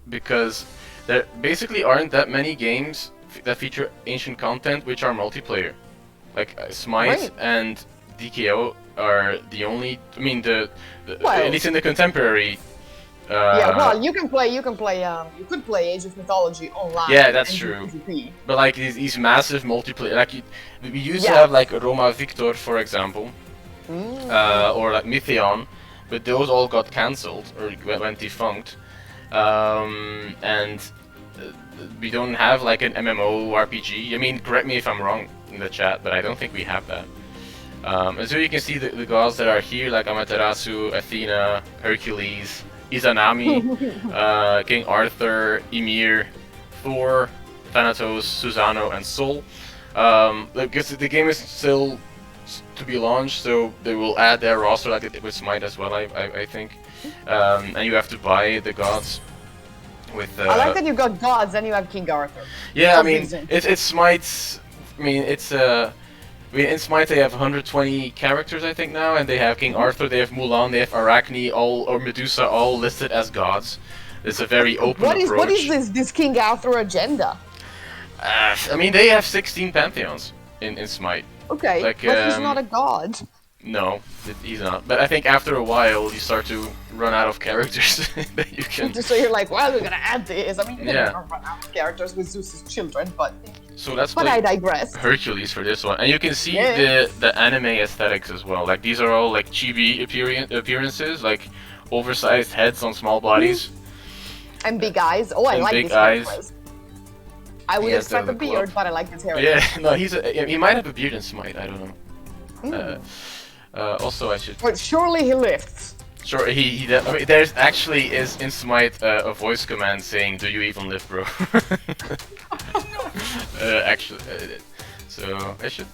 Speaker 2: because there basically aren't that many games that feature ancient content which are multiplayer. Like Smite
Speaker 3: Right.
Speaker 2: and DKO are the only. I mean,
Speaker 3: Well-
Speaker 2: at least in the contemporary.
Speaker 3: Yeah, well, you could play Age of Mythology online.
Speaker 2: Yeah, that's
Speaker 3: and do
Speaker 2: true.
Speaker 3: PvP.
Speaker 2: But like these massive multiplayer, like we used to
Speaker 3: Yeah.
Speaker 2: have like Roma Victor, for example,
Speaker 3: Mm.
Speaker 2: or like Mythical, but those all got cancelled or went defunct, and we don't have like an MMO RPG. I mean, correct me if I'm wrong in the chat, but I don't think we have that. And so you can see the gods that are here, like Amaterasu, Athena, Hercules, Izanami, King Arthur, Ymir, Thor, Thanatos, Susano, and Sol. Because the game is still to be launched, so they will add their roster like they did with Smite as well, I think. And you have to buy the gods with.
Speaker 3: I like that you got gods and you have King Arthur.
Speaker 2: Yeah,
Speaker 3: For
Speaker 2: I mean,
Speaker 3: reason.
Speaker 2: it's Smite's. I mean, it's I mean, in Smite they have 120 characters, I think now, and they have King Arthur, they have Mulan, they have Arachne, or Medusa, all listed as gods. It's a very open
Speaker 3: What
Speaker 2: approach.
Speaker 3: is this King Arthur agenda?
Speaker 2: I mean, they have 16 pantheons in Smite.
Speaker 3: Okay,
Speaker 2: Like,
Speaker 3: but he's not a god.
Speaker 2: No, he's not. But I think after a while you start to run out of characters that you can.
Speaker 3: So you're like, well, we're gonna add this. I mean, you can
Speaker 2: Yeah.
Speaker 3: never run out of characters with Zeus's children, but
Speaker 2: So that's
Speaker 3: I digress.
Speaker 2: Hercules for this one, and you can see
Speaker 3: Yeah.
Speaker 2: the anime aesthetics as well. Like these are all like chibi appearances, like oversized heads on small bodies.
Speaker 3: And big eyes. Oh, I
Speaker 2: And
Speaker 3: like
Speaker 2: big
Speaker 3: this
Speaker 2: eyes.
Speaker 3: haircut. I would
Speaker 2: He has
Speaker 3: expect
Speaker 2: the
Speaker 3: a beard,
Speaker 2: club.
Speaker 3: but I like this hair.
Speaker 2: Yeah, no, he might have a beard in Smite. I don't know.
Speaker 3: Mm.
Speaker 2: Also, I should.
Speaker 3: But surely he lifts.
Speaker 2: Sure, I mean, there's actually is in Smite a voice command saying, "Do you even live, bro?" Actually, so I should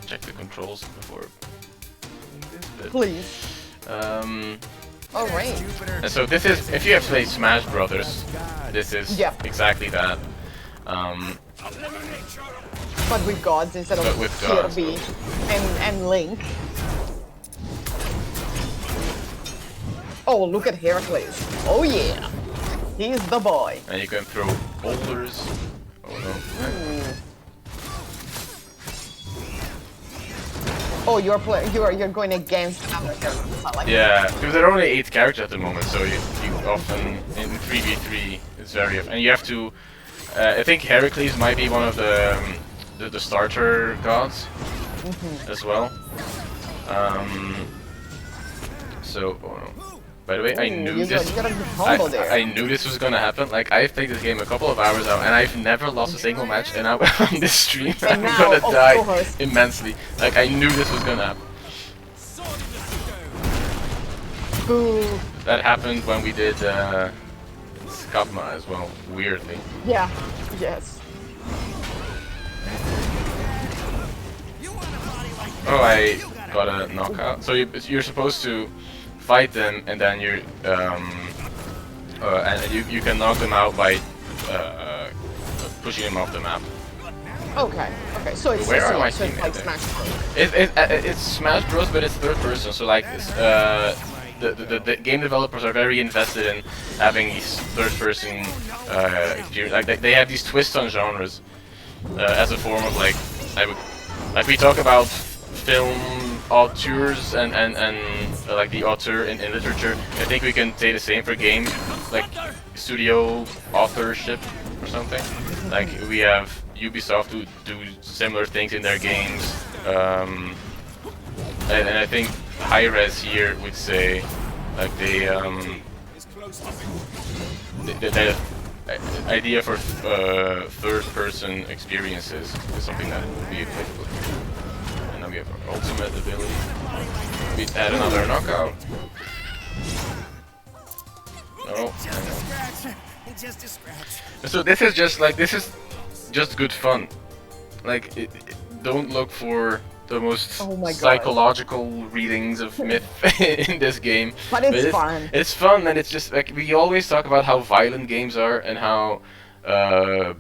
Speaker 2: check the controls before doing this. But,
Speaker 3: Please. All right.
Speaker 2: and so this is, if you have played Smash Brothers, this is
Speaker 3: Yeah.
Speaker 2: exactly that.
Speaker 3: But with gods instead of
Speaker 2: But with gods.
Speaker 3: Kirby and Link. Oh, look at Heracles. Oh yeah. He's the boy.
Speaker 2: And you can throw boulders. Oh no.
Speaker 3: Oh, you're going against another character. I like
Speaker 2: Yeah, because there are only 8 characters at the moment, so you often, in 3v3, it's very often. And you have to, I think Heracles might be one of the starter gods as well. So, oh no. By the way, I
Speaker 3: Ooh,
Speaker 2: knew
Speaker 3: you
Speaker 2: this.
Speaker 3: got a good combo there.
Speaker 2: I knew this was gonna happen. Like, I've played this game a couple of hours now, and I've never lost a single match. And now on this stream,
Speaker 3: And
Speaker 2: I'm
Speaker 3: now,
Speaker 2: gonna
Speaker 3: of
Speaker 2: die
Speaker 3: course.
Speaker 2: immensely. Like, I knew this was gonna happen.
Speaker 3: Boo.
Speaker 2: That happened when we did Skapma as well, weirdly.
Speaker 3: Yeah. Yes.
Speaker 2: Oh, I got a knockout. So you're supposed to fight them, and then you can knock them out by pushing them off the map.
Speaker 3: Okay. Okay. So it's
Speaker 2: Where are my
Speaker 3: so it's like
Speaker 2: teammates?
Speaker 3: Smash Bros.
Speaker 2: It's Smash Bros, but it's third person. So like the game developers are very invested in having these third person experience. Like they have these twists on genres as a form of like we talk about film auteurs and like the author in literature. I think we can say the same for games, like studio authorship or something. Like we have Ubisoft who do similar things in their games, and I think Hi-Res here would say like the idea for third-person experiences is something that would be applicable here. And then we have our ultimate ability. We add another knockout. No. So this is just good fun. Like don't look for the most
Speaker 3: Oh my God.
Speaker 2: psychological readings of myth in this game.
Speaker 3: But it's fun.
Speaker 2: It's fun, and it's just like we always talk about how violent games are and how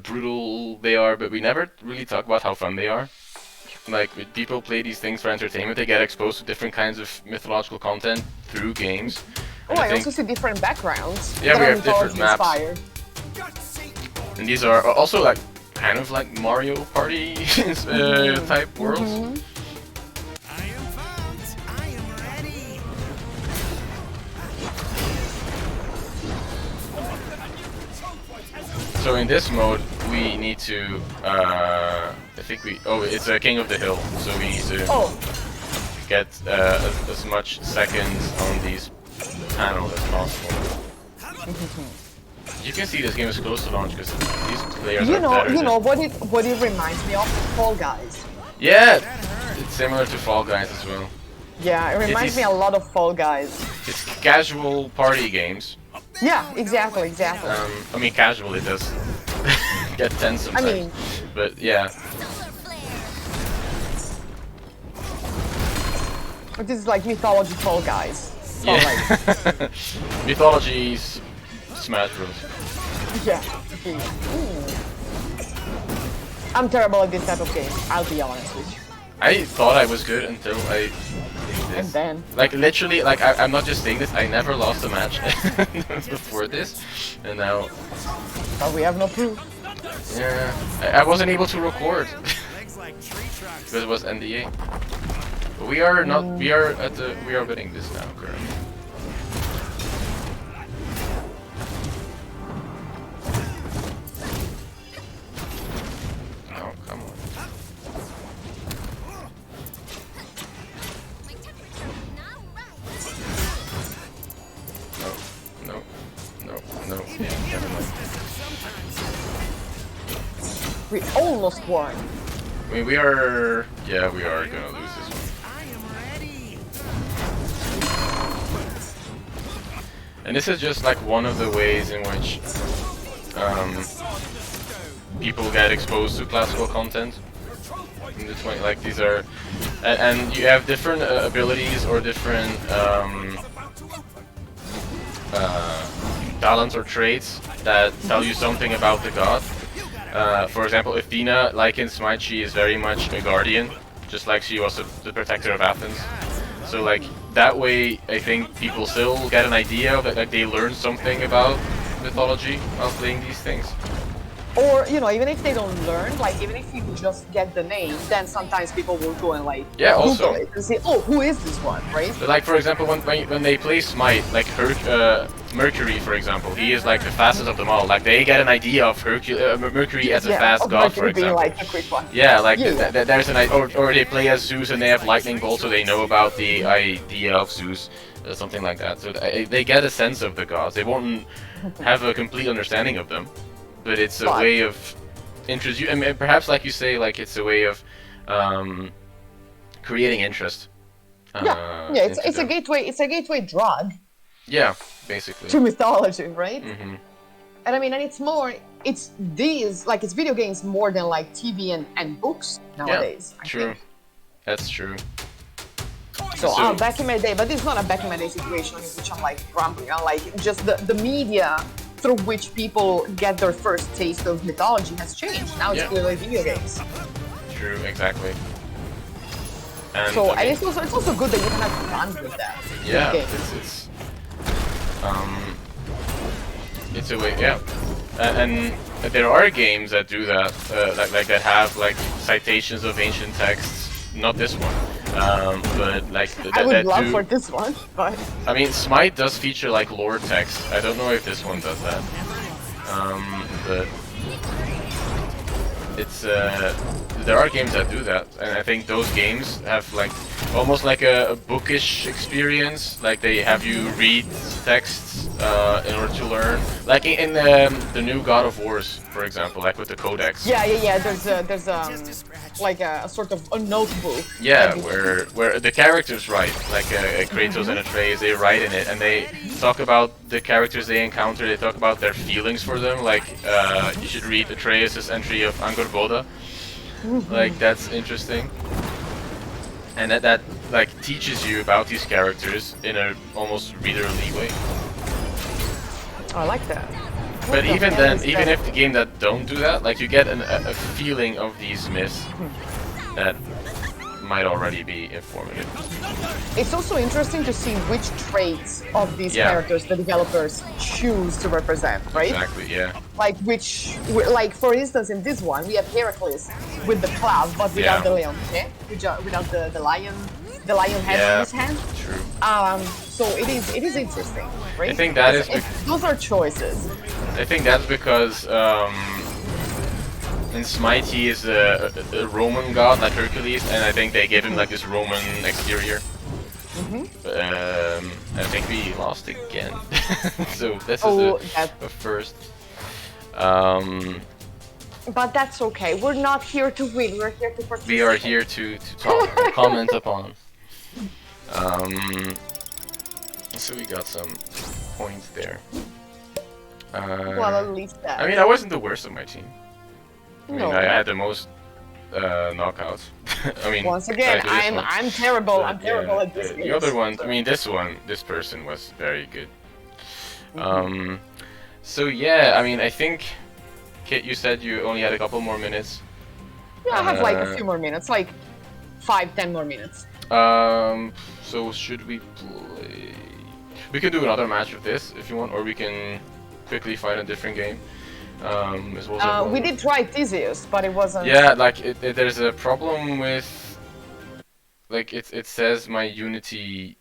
Speaker 2: brutal they are, but we never really talk about how fun they are. Like, when people play these things for entertainment, they get exposed to different kinds of mythological content through games.
Speaker 3: Oh, I also see different backgrounds.
Speaker 2: Yeah,
Speaker 3: that
Speaker 2: we
Speaker 3: are
Speaker 2: have different maps.
Speaker 3: inspired.
Speaker 2: And these are also like kind of like Mario Party type worlds.
Speaker 6: I am pumped. I am ready.
Speaker 2: So in this mode, we need to, I think it's a King of the Hill, so we need to
Speaker 3: Oh,
Speaker 2: get as much seconds on these panels as possible. You can see this game is close to launch because these players are better than-
Speaker 3: what it reminds me of? Fall Guys.
Speaker 2: Yeah, it's similar to Fall Guys as well.
Speaker 3: Yeah, it reminds
Speaker 2: is-
Speaker 3: me a lot of Fall Guys.
Speaker 2: It's casual party games.
Speaker 3: Yeah, exactly.
Speaker 2: I mean, casual it does get tense sometimes.
Speaker 3: mean-
Speaker 2: but yeah.
Speaker 3: But this is like mythology Fall Guys. So
Speaker 2: Yeah.
Speaker 3: like,
Speaker 2: Mythology's Smash Bros.
Speaker 3: yeah. Okay. Ooh. I'm terrible at this type of game, I'll be honest with you.
Speaker 2: I thought I was good until I did this.
Speaker 3: And then,
Speaker 2: Like literally, like I'm not just saying this. I never lost a match before this, and now,
Speaker 3: but we have no proof.
Speaker 2: yeah, I wasn't able to record
Speaker 6: Legs like tree trunks.
Speaker 2: because it was NDA. But we are not. We are winning this now currently. Oh come on! No, no, no, no. Yeah, never mind.
Speaker 3: We almost won.
Speaker 2: I mean, we are gonna lose this one.
Speaker 6: I am ready.
Speaker 2: And this is just like one of the ways in which people get exposed to classical content. In the 20, like these are, and you have different abilities or different talents or traits that tell you something about the god. For example, Athena, like in Smite, she is very much a guardian, just like she was the protector of Athens. So like that way, I think people still get an idea of it, like they learn something about mythology while playing these things.
Speaker 3: Or, even if they don't learn, like, even if you just get the name, then sometimes people will go and, like,
Speaker 2: Yeah,
Speaker 3: Google
Speaker 2: also.
Speaker 3: it and say, oh, who is this one, right?
Speaker 2: But like for example, when they play Smite, like Mercury, for example, he is like the fastest of them all. Like they get an idea of Mercury as a fast
Speaker 3: of
Speaker 2: god, for
Speaker 3: Mercury being,
Speaker 2: example.
Speaker 3: like, the quick one.
Speaker 2: Yeah, like
Speaker 3: Yeah.
Speaker 2: there's an or they play as Zeus and they have lightning bolt, so they know about the idea of Zeus, something like that. So they get a sense of the gods. They won't have a complete understanding of them, but it's a way of introduce. I mean, perhaps like you say, like it's a way of creating interest.
Speaker 3: Yeah, it's
Speaker 2: into
Speaker 3: a
Speaker 2: them.
Speaker 3: gateway. It's a gateway drug
Speaker 2: Yeah, basically.
Speaker 3: to mythology, right?
Speaker 2: Hmm.
Speaker 3: And I mean, and it's video games more than like TV and books nowadays. I
Speaker 2: True.
Speaker 3: think.
Speaker 2: That's true.
Speaker 3: So back in my day, but it's not a back in my day situation in which I'm like grumpy. I'm like just the media through which people get their first taste of mythology has changed. Now it's
Speaker 2: Yeah.
Speaker 3: clearly video games.
Speaker 2: True, exactly. And
Speaker 3: So
Speaker 2: I mean,
Speaker 3: and it's also good that you can have fun with that.
Speaker 2: yeah,
Speaker 3: Okay.
Speaker 2: it's a way, yeah. And there are games that do that, like that have like citations of ancient texts. Not this one, but like
Speaker 3: I would
Speaker 2: that
Speaker 3: love
Speaker 2: do.
Speaker 3: for this one, but
Speaker 2: I mean, Smite does feature like lore text. I don't know if this one does that. But it's there are games that do that, and I think those games have like almost like a bookish experience. Like they have you read texts in order to learn. Like in the new God of Wars, for example, like with the Codex.
Speaker 3: yeah. There's like a sort of a notebook.
Speaker 2: Yeah,
Speaker 3: that you-
Speaker 2: where the characters write, like Kratos and Atreus, they write in it, and they talk about the characters they encounter. They talk about their feelings for them. Like you should read Atreus' entry of Angor Boda. Like that's interesting. and that like teaches you about these characters in a almost readerly way.
Speaker 3: I like that.
Speaker 2: But
Speaker 3: What the
Speaker 2: even
Speaker 3: hell
Speaker 2: then,
Speaker 3: is
Speaker 2: even
Speaker 3: that?
Speaker 2: if the game that don't do that, like you get a feeling of these myths that might already be informative.
Speaker 3: It's also interesting to see which traits of these
Speaker 2: Yeah.
Speaker 3: characters the developers choose to represent, right?
Speaker 2: Exactly, yeah.
Speaker 3: Like like for instance, in this one we have Heracles with the club, but without
Speaker 2: Yeah.
Speaker 3: the lion, okay? Without the lion head
Speaker 2: Yeah.
Speaker 3: on his hand.
Speaker 2: True.
Speaker 3: So it is interesting, right?
Speaker 2: I think that
Speaker 3: Those are choices.
Speaker 2: I think that's because in Smite he is a Roman god like Hercules, and I think they gave him like this Roman exterior. I think we lost again, so this is a first.
Speaker 3: But that's okay. We're not here to win. We're here to participate.
Speaker 2: We are here to talk, comment upon. So we got some points there.
Speaker 3: Well, at least that.
Speaker 2: I mean, I wasn't the worst of my team. I mean,
Speaker 3: No.
Speaker 2: I had the most knockouts. I mean,
Speaker 3: Once again,
Speaker 2: compared to this one.
Speaker 3: I'm terrible.
Speaker 2: But,
Speaker 3: I'm terrible
Speaker 2: yeah,
Speaker 3: at this game.
Speaker 2: the other one, I mean, this person was very good. So yeah, I mean, I think, Kit, you said you only had a couple more minutes.
Speaker 3: Yeah, I have like a few more minutes, like 5-10 more minutes.
Speaker 2: So should we play? We can do another match of this if you want, or we can quickly find a different game. As well as
Speaker 3: We did try Theseus, but it wasn't.
Speaker 2: Yeah, like there's a problem with, like it says my Unity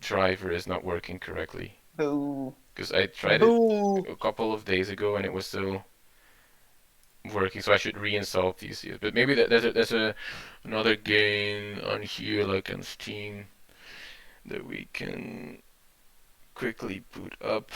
Speaker 2: driver is not working correctly.
Speaker 3: Boo.
Speaker 2: Because I tried
Speaker 3: Boo.
Speaker 2: it a couple of days ago and it was still working, so I should reinstall Theseus. But maybe there's another game on here, like on Steam, that we can quickly boot up.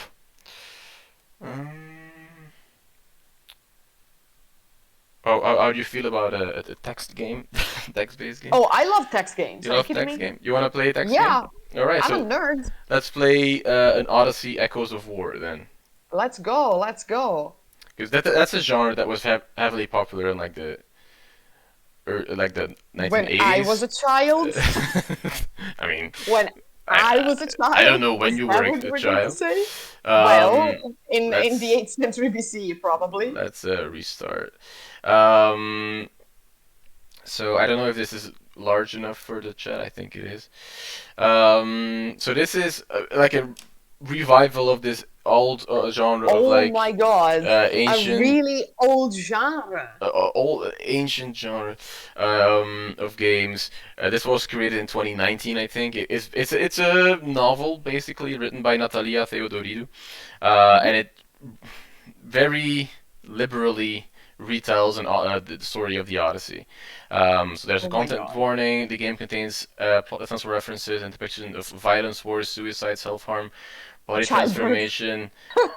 Speaker 2: Oh, how do you feel about a text game, text-based game?
Speaker 3: Oh, I love text games.
Speaker 2: You
Speaker 3: Are
Speaker 2: love
Speaker 3: kidding
Speaker 2: text
Speaker 3: me?
Speaker 2: game? You want to play a text
Speaker 3: Yeah.
Speaker 2: game? All right,
Speaker 3: I'm
Speaker 2: so
Speaker 3: a nerd.
Speaker 2: let's play an Odyssey: Echoes of War then,
Speaker 3: Let's go. Let's go.
Speaker 2: because that's a genre that was heavily popular in like the 1980s.
Speaker 3: When I was a child.
Speaker 2: I mean,
Speaker 3: When I was a child.
Speaker 2: I don't know when
Speaker 3: is
Speaker 2: you
Speaker 3: that
Speaker 2: were
Speaker 3: what
Speaker 2: a
Speaker 3: we're going
Speaker 2: child.
Speaker 3: to say? Well, in the
Speaker 2: let's-
Speaker 3: 8th century BC, probably.
Speaker 2: Let's restart. So I don't know if this is large enough for the chat. I think it is. So this is like a revival of this old genre of
Speaker 3: Oh
Speaker 2: like
Speaker 3: my god.
Speaker 2: ancient,
Speaker 3: A really old genre.
Speaker 2: old ancient genre of games. This was created in 2019, I think. It's a novel basically written by Natalia Theodoridou, and it very liberally retells the story of the Odyssey. So there's a
Speaker 3: Oh my
Speaker 2: content
Speaker 3: God.
Speaker 2: warning. The game contains plot essential references and depiction of violence, wars, suicide, self-harm, body
Speaker 3: Childbirth.
Speaker 2: transformation,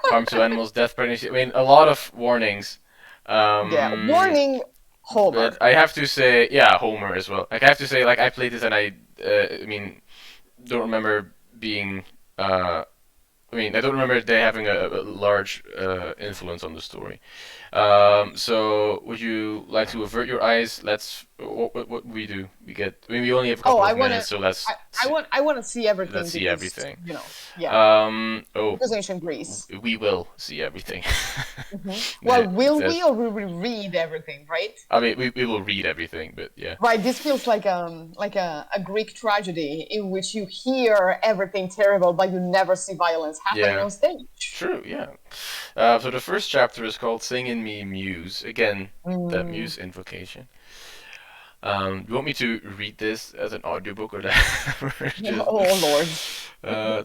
Speaker 2: harm to animals, death, pregnancy. I mean, a lot of warnings.
Speaker 3: Yeah. Warning, Homer.
Speaker 2: But I have to say, yeah, Homer as well. Like I have to say, like I played this and I mean, don't remember being. I don't remember they having a large influence on the story. So, would you like to avert your eyes? What we do? We get. I mean, we only have a couple of minutes, so let's.
Speaker 3: I want to see everything.
Speaker 2: Let's see
Speaker 3: because,
Speaker 2: everything.
Speaker 3: You know, yeah.
Speaker 2: Oh,
Speaker 3: Because ancient Greece.
Speaker 2: we will see everything.
Speaker 3: Well, will
Speaker 2: That's-
Speaker 3: we or will we read everything, right?
Speaker 2: I mean, we will read everything, but yeah.
Speaker 3: Right. This feels like a Greek tragedy in which you hear everything terrible, but you never see violence happening
Speaker 2: Yeah.
Speaker 3: on stage.
Speaker 2: True, yeah. So the first chapter is called "Sing in Me, Muse." Again, that Muse invocation. You want me to read this as an audiobook or that?
Speaker 3: Oh Lord.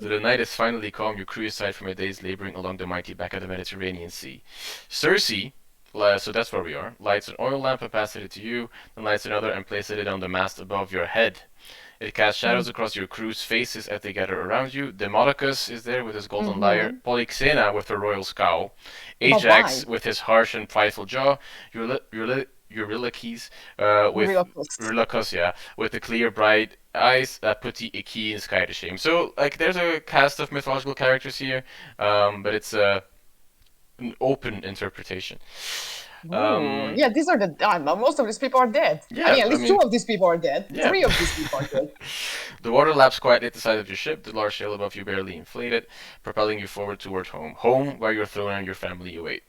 Speaker 2: The night is finally calm. Your crew is aside from a day's laboring along the mighty back of the Mediterranean Sea. Circe, so that's where we are, lights an oil lamp and passes it to you, then lights another and places it on the mast above your head. It casts shadows across your crew's faces as they gather around you. Demodocus is there with his golden lyre, Polyxena with her royal scowl, Ajax
Speaker 3: why?
Speaker 2: with his harsh and prideful jaw, Eurylochus with
Speaker 3: Eurylochus.
Speaker 2: Eurylochus, yeah, with the clear, bright eyes that put the Achaean sky to shame. So, like, there's a cast of mythological characters here, but it's an open interpretation.
Speaker 3: Ooh, yeah, these are the most of these people are dead.
Speaker 2: Yeah,
Speaker 3: I mean, at
Speaker 2: I
Speaker 3: least
Speaker 2: mean-
Speaker 3: two of these people are dead.
Speaker 2: Yeah.
Speaker 3: 3 of these people are dead.
Speaker 2: The water laps quietly at the side of your ship, the large sail above you barely inflated, propelling you forward toward home. Home, where your throne and your family await.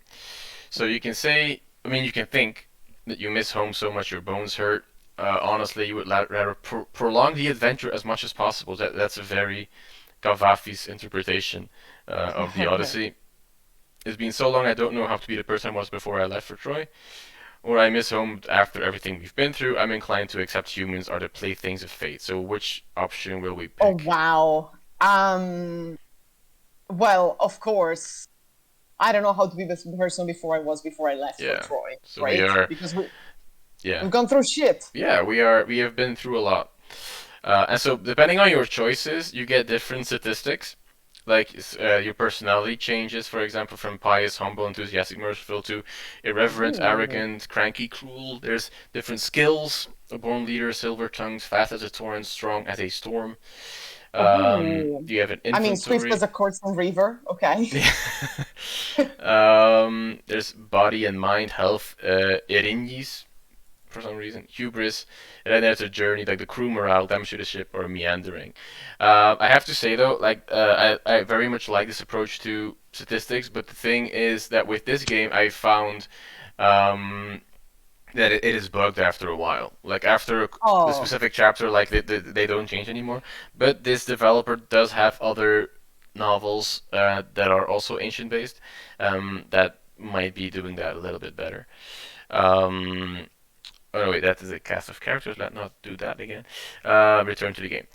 Speaker 2: So you can say, I mean, you can think that you miss home so much your bones hurt. Honestly, you would rather prolong the adventure as much as possible. That's a very Gavafi's interpretation of the Odyssey. It's been so long I don't know how to be the person I was before I left for Troy. Or I miss home after everything we've been through. I'm inclined to accept humans are the playthings of fate. So which option will we pick?
Speaker 3: Oh wow. Well, of course, I don't know how to be this person before I left
Speaker 2: Yeah.
Speaker 3: for Troy,
Speaker 2: So
Speaker 3: right?
Speaker 2: we are-
Speaker 3: Because
Speaker 2: Yeah.
Speaker 3: we've gone through shit.
Speaker 2: Yeah, we have been through a lot. And so depending on your choices, you get different statistics. Like your personality changes, for example, from pious, humble, enthusiastic, merciful to irreverent,
Speaker 3: Ooh.
Speaker 2: arrogant, cranky, cruel. There's different skills. A born leader, silver tongues, fast as a torrent, strong as a storm.
Speaker 3: Ooh.
Speaker 2: You have an
Speaker 3: I mean,
Speaker 2: inventory.
Speaker 3: swift as a coursing river. Okay.
Speaker 2: There's body and mind, health, Erinjis, for some reason, hubris, and then there's a journey like the crew morale, damage to the ship, or meandering. I have to say though, like I very much like this approach to statistics, but the thing is that with this game, I found that it is bugged after a while. Like after the
Speaker 3: Oh.
Speaker 2: specific chapter, like they don't change anymore. But this developer does have other novels that are also ancient based that might be doing that a little bit better. Um, Oh no, wait, that is a cast of characters. Let's not do that again. Return to the game.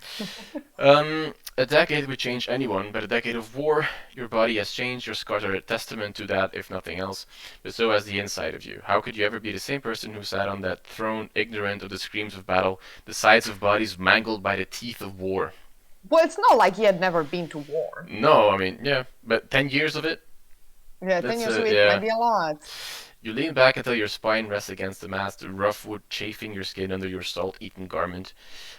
Speaker 2: A decade would change anyone, but a decade of war, your body has changed, your scars are a testament to that, if nothing else. But so has the inside of you. How could you ever be the same person who sat on that throne, ignorant of the screams of battle, the sides of bodies mangled by the teeth of war?
Speaker 3: Well, it's not like he had never been to war.
Speaker 2: No, I mean, yeah, but 10 years of it?
Speaker 3: Yeah, 10
Speaker 2: That's,
Speaker 3: years of it
Speaker 2: yeah.
Speaker 3: might be a lot.
Speaker 2: You lean back until your spine rests against the mast, the rough wood chafing your skin under your salt-eaten garment.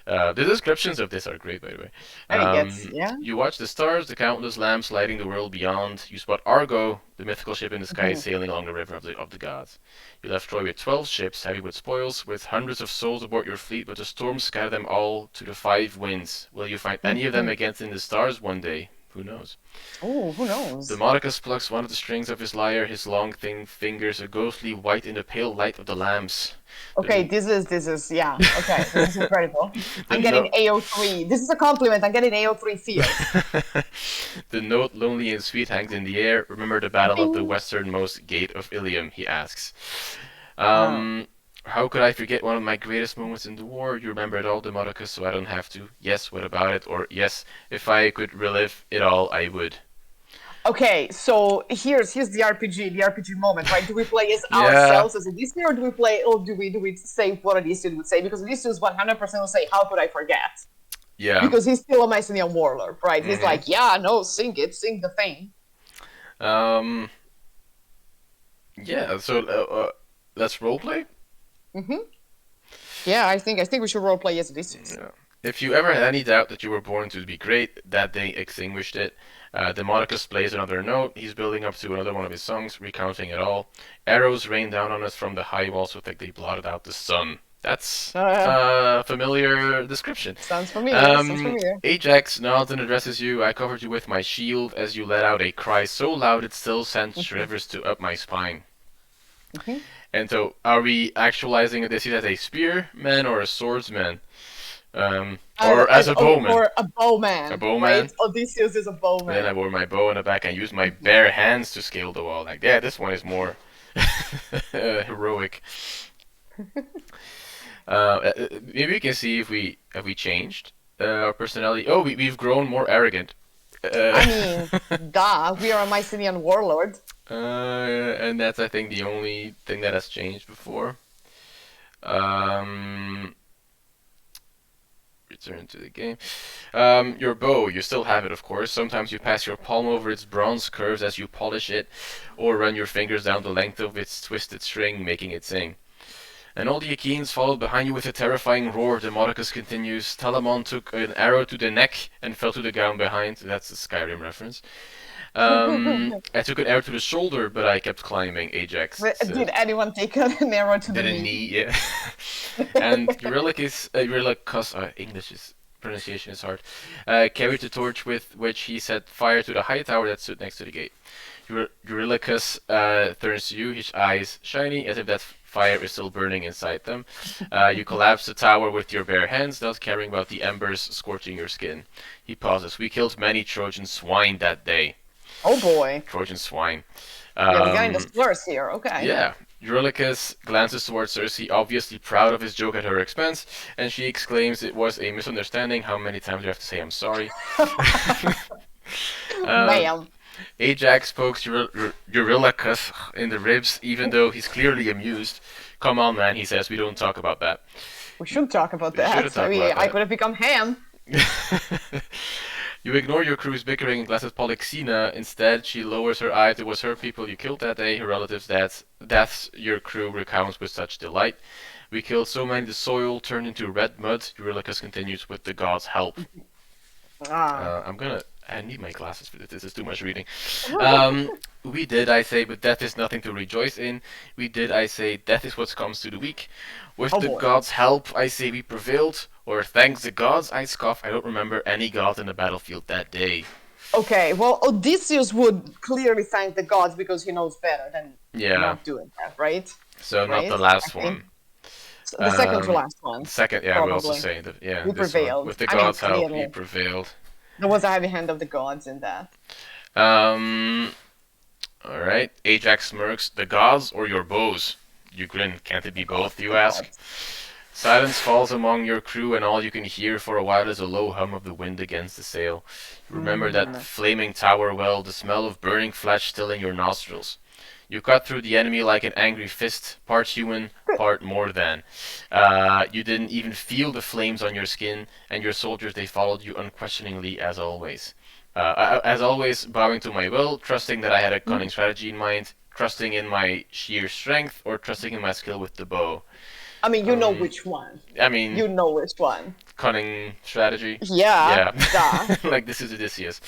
Speaker 2: The descriptions of this are great, by the way.
Speaker 3: And it gets, yeah.
Speaker 2: You watch the stars, the countless lamps lighting the world beyond. You spot Argo, the mythical ship in the sky sailing along the river of the gods. You left Troy with 12 ships, heavy with spoils, with hundreds of souls aboard your fleet, but the storms scattered them all to the 5 winds. Will you find any of them against in the stars one day? Who knows?
Speaker 3: Oh, who knows?
Speaker 2: Demodocus plucks one of the strings of his lyre, his long thin fingers are ghostly white in the pale light of the lamps.
Speaker 3: Okay, this is yeah. Okay, this is incredible. I'm
Speaker 2: The
Speaker 3: getting AO3. This is a compliment. I'm getting AO3 feel.
Speaker 2: The note, lonely and sweet, hangs in the air. Remember the battle of the
Speaker 3: Bing.
Speaker 2: westernmost gate of Ilium, he asks.
Speaker 3: Wow.
Speaker 2: How could I forget one of my greatest moments in the war? You remember it all, Demodocus, so I don't have to. Yes, what about it? Or yes, if I could relive it all, I would.
Speaker 3: Okay, so here's the RPG moment, right? Do we play as
Speaker 2: Yeah.
Speaker 3: ourselves as Odyssey, or do we play, or do we say what Odysseus would say? Because Odysseus 100% will say, "How could I forget?"
Speaker 2: Yeah.
Speaker 3: Because he's still a Mycenian warlord, right? He's
Speaker 2: Mhm.
Speaker 3: like, "Yeah, no, sing the thing."
Speaker 2: Yeah, so let's roleplay?
Speaker 3: Yeah, I think we should roleplay as Odysseus.
Speaker 2: Yeah. If you ever had any doubt that you were born to be great, that day extinguished it. Demodocus plays another note. He's building up to another one of his songs, recounting it all. Arrows rain down on us from the high walls with like they blotted out the sun. That's a familiar description.
Speaker 3: Sounds familiar. Sounds familiar.
Speaker 2: Ajax nods and addresses you. I covered you with my shield as you let out a cry so loud it still sent shivers to up my spine. And so, are we actualizing Odysseus as a spearman or a swordsman? Or as a bowman?
Speaker 3: Or a bowman.
Speaker 2: A bowman?
Speaker 3: Right? Odysseus is a bowman.
Speaker 2: Then I wore my bow in the back and used my bare hands to scale the wall. Like, yeah, this one is more heroic. Maybe we can see if we changed our personality. Oh, we've grown more arrogant.
Speaker 3: I mean, duh, we are a Mycenian warlord.
Speaker 2: And that's, I think, the only thing that has changed before. Return to the game. Your bow, you still have it, of course. Sometimes you pass your palm over its bronze curves as you polish it, or run your fingers down the length of its twisted string, making it sing. And all the Achaeans followed behind you with a terrifying roar. Demodocus continues. Telamon took an arrow to the neck and fell to the ground behind. That's a Skyrim reference. I took an arrow to the shoulder, but I kept climbing, Ajax said.
Speaker 3: Did anyone take an arrow to the
Speaker 2: Did a
Speaker 3: knee?
Speaker 2: knee, yeah. And Eurylochus, English pronunciation is hard, carried the torch with which he set fire to the high tower that stood next to the gate. Eurylochus turns to you, his eyes shiny, as if that fire is still burning inside them. You collapse the tower with your bare hands, not caring about the embers scorching your skin. He pauses. We killed many Trojan swine that day.
Speaker 3: Oh boy.
Speaker 2: Trojan swine.
Speaker 3: Yeah, we're getting the slurs here. Okay.
Speaker 2: Yeah. Eurylochus glances towards Cersei, obviously proud of his joke at her expense, and she exclaims it was a misunderstanding. How many times do you have to say I'm sorry?
Speaker 3: Ma'am.
Speaker 2: Ajax pokes Eurylochus in the ribs, even though he's clearly amused. Come on, man, he says, we don't talk about that.
Speaker 3: We should talk about
Speaker 2: We should
Speaker 3: that.
Speaker 2: talk
Speaker 3: I mean,
Speaker 2: about
Speaker 3: I
Speaker 2: that.
Speaker 3: could have become Ham.
Speaker 2: You ignore your crew's bickering and glances at Polyxena. Instead, she lowers her eyes. It was her people you killed that day, her relatives' deaths your crew recounts with such delight. We killed so many the soil turned into red mud. Eurylochus continues with the gods' help. I need my glasses for this. This is too much reading. We did, I say, but death is nothing to rejoice in. We did, I say, death is what comes to the weak. With
Speaker 3: Oh,
Speaker 2: the
Speaker 3: boy.
Speaker 2: gods' help, I say we prevailed. Or thanks the gods, I scoff. I don't remember any god in the battlefield that day.
Speaker 3: Okay, well, Odysseus would clearly thank the gods because he knows better than
Speaker 2: Yeah.
Speaker 3: not doing that, right?
Speaker 2: So not
Speaker 3: Right?
Speaker 2: the last
Speaker 3: I think.
Speaker 2: one.
Speaker 3: So the second to
Speaker 2: Um,
Speaker 3: last one.
Speaker 2: Second, yeah, I would also
Speaker 3: Probably.
Speaker 2: say that. Yeah,
Speaker 3: We
Speaker 2: this one.
Speaker 3: prevailed.
Speaker 2: With the
Speaker 3: I mean,
Speaker 2: gods' help, we
Speaker 3: clearly.
Speaker 2: prevailed.
Speaker 3: There was a heavy hand of the gods in that.
Speaker 2: All right. Ajax smirks. The gods or your bows? You grin. Can't it be both? You ask. Silence falls among your crew, and all you can hear for a while is a low hum of the wind against the sail. You remember that flaming tower well, the smell of burning flesh still in your nostrils. You cut through the enemy like an angry fist, part human, part more than. You didn't even feel the flames on your skin, and your soldiers, they followed you unquestioningly as always. As always, bowing to my will, trusting that I had a cunning strategy in mind, trusting in my sheer strength, or trusting in my skill with the bow.
Speaker 3: I mean, you know which one.
Speaker 2: I mean,
Speaker 3: You know which one.
Speaker 2: cunning strategy.
Speaker 3: Yeah.
Speaker 2: Yeah.
Speaker 3: Duh.
Speaker 2: Like this is Odysseus.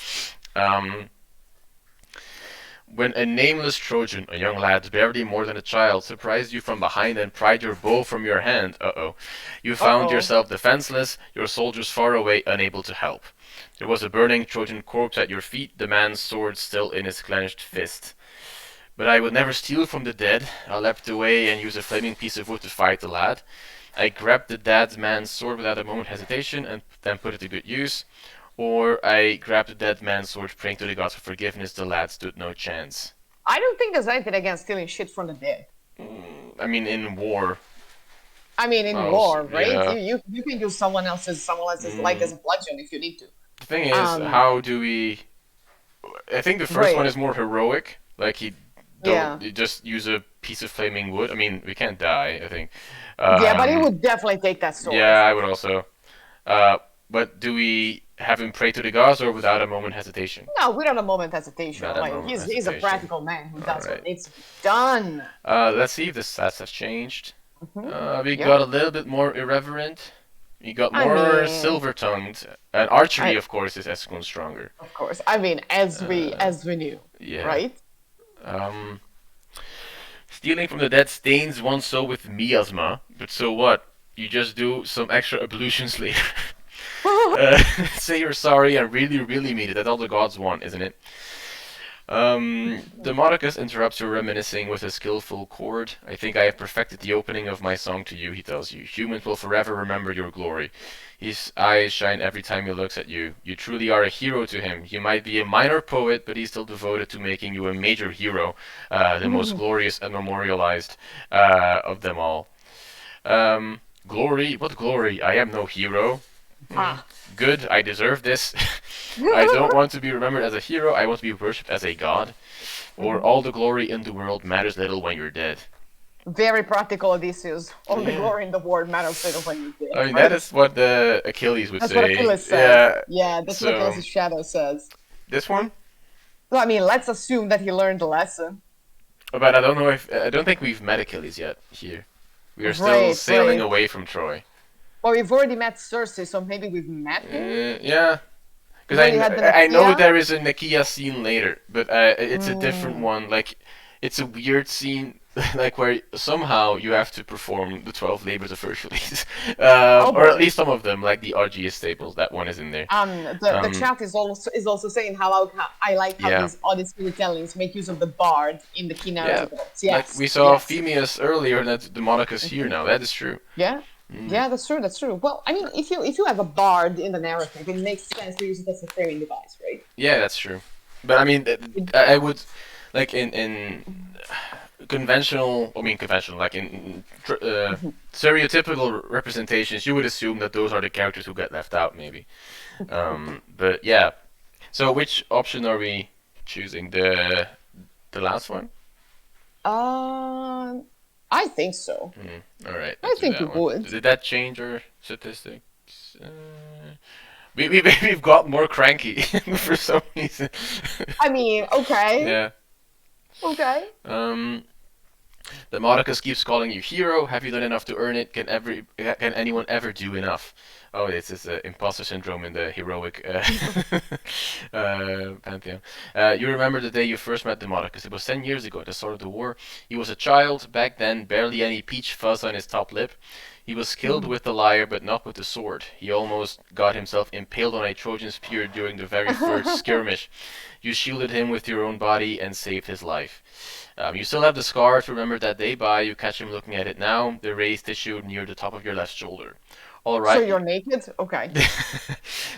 Speaker 2: When a nameless Trojan, a young lad, barely more than a child, surprised you from behind and pried your bow from your hand, you found
Speaker 3: Uh-oh.
Speaker 2: yourself defenseless, your soldiers far away, unable to help. There was a burning Trojan corpse at your feet, the man's sword still in his clenched fist. But I would never steal from the dead. I leapt away and used a flaming piece of wood to fight the lad. I grabbed the dead man's sword without a moment's hesitation and then put it to good use. Or I grabbed the dead man's sword, praying to the gods for forgiveness. The lad stood no chance.
Speaker 3: I don't think there's anything against stealing shit from the dead.
Speaker 2: I mean, in war.
Speaker 3: I mean, in
Speaker 2: Oh,
Speaker 3: war, right?
Speaker 2: yeah.
Speaker 3: You can use someone else's leg as a bludgeon if you need to.
Speaker 2: The thing is,
Speaker 3: Um,
Speaker 2: how do we... I think the first
Speaker 3: Right.
Speaker 2: one is more heroic. Like,
Speaker 3: Yeah.
Speaker 2: you just use a piece of flaming wood. I mean, we can't die, I think.
Speaker 3: Yeah, but he
Speaker 2: Um,
Speaker 3: would definitely take that sword.
Speaker 2: Yeah, I would also. But do we have him pray to the gods or without a moment hesitation?
Speaker 3: No, without a moment hesitation.
Speaker 2: Without a
Speaker 3: Like
Speaker 2: moment
Speaker 3: he's a
Speaker 2: hesitation.
Speaker 3: practical man who does
Speaker 2: Alright.
Speaker 3: what needs to be done.
Speaker 2: Let's see if the stats have changed. We
Speaker 3: Yeah.
Speaker 2: got a little bit more irreverent. We got
Speaker 3: I
Speaker 2: more
Speaker 3: mean-
Speaker 2: silver-tongued. And archery,
Speaker 3: I-
Speaker 2: of course, is Escalon stronger.
Speaker 3: Of course. I mean, as we knew,
Speaker 2: Yeah.
Speaker 3: right?
Speaker 2: Stealing from the dead stains one's soul with miasma, but so what? You just do some extra ablutions later. Say you're sorry and really, really mean it. That's all the gods want, isn't it? Demodocus interrupts your reminiscing with a skillful chord. I think I have perfected the opening of my song to you, he tells you. Humans will forever remember your glory. His eyes shine every time he looks at you. You truly are a hero to him. You might be a minor poet, but he's still devoted to making you a major hero, the most glorious and memorialized of them all. Glory? What glory? I am no hero.
Speaker 3: Ah.
Speaker 2: Good, I deserve this. I don't want to be remembered as a hero, I want to be worshipped as a god. Or all the glory in the world matters little when you're dead.
Speaker 3: Very practical, Odysseus. All the glory in the world matters little when you did.
Speaker 2: I mean,
Speaker 3: right?
Speaker 2: that is what the Achilles would
Speaker 3: That's
Speaker 2: say.
Speaker 3: what Achilles says.
Speaker 2: Yeah,
Speaker 3: Yeah, that's what
Speaker 2: so-
Speaker 3: Achilles' shadow says.
Speaker 2: this one?
Speaker 3: So, I mean, let's assume that he learned the lesson.
Speaker 2: But I don't know if... I don't think we've met Achilles yet here. We are still
Speaker 3: Right,
Speaker 2: sailing
Speaker 3: right.
Speaker 2: away from Troy.
Speaker 3: Well, we've already met Cersei, so maybe we've met him.
Speaker 2: Yeah. Because
Speaker 3: When you had the
Speaker 2: I know
Speaker 3: Nakia?
Speaker 2: there is a Nakia scene later, but it's a different one. Like, it's a weird scene, like where somehow you have to perform the 12 labors of Hercules, or at
Speaker 3: boy.
Speaker 2: least some of them, like the RGS staples. That one is in there.
Speaker 3: The chat is also saying how I like how
Speaker 2: Yeah.
Speaker 3: these Odyssey retellings make use of the bard in the key
Speaker 2: Yeah,
Speaker 3: narrative events.
Speaker 2: like
Speaker 3: Yes,
Speaker 2: we saw
Speaker 3: yes.
Speaker 2: Phemius earlier, and that Demodocus here now. That is true.
Speaker 3: Yeah,
Speaker 2: Mm.
Speaker 3: yeah, that's true. That's true. Well, I mean, if you have a bard in the narrative, it makes sense to use it as a framing device, right?
Speaker 2: Yeah, that's true. But I mean, I would like in conventional. I mean, conventional, like in stereotypical representations, you would assume that those are the characters who get left out, maybe. But yeah. So which option are we choosing? The last one?
Speaker 3: I think so.
Speaker 2: All right.
Speaker 3: I
Speaker 2: let's do
Speaker 3: think
Speaker 2: that
Speaker 3: we
Speaker 2: one.
Speaker 3: would.
Speaker 2: Did that change our statistics? We've got more cranky for some reason.
Speaker 3: I mean, okay,
Speaker 2: Yeah.
Speaker 3: okay.
Speaker 2: The Modicus keeps calling you hero. Have you done enough to earn it? Can anyone ever do enough? Oh, this is imposter syndrome in the heroic pantheon. You remember the day you first met Demodocus. It was 10 years ago, at the start of the war. He was a child, back then, barely any peach fuzz on his top lip. He was skilled with the lyre, but not with the sword. He almost got himself impaled on a Trojan spear during the very first skirmish. You shielded him with your own body and saved his life. You still have the scar to remember that day by. You catch him looking at it now, the raised tissue near the top of your left shoulder. All right.
Speaker 3: So you're naked? Okay.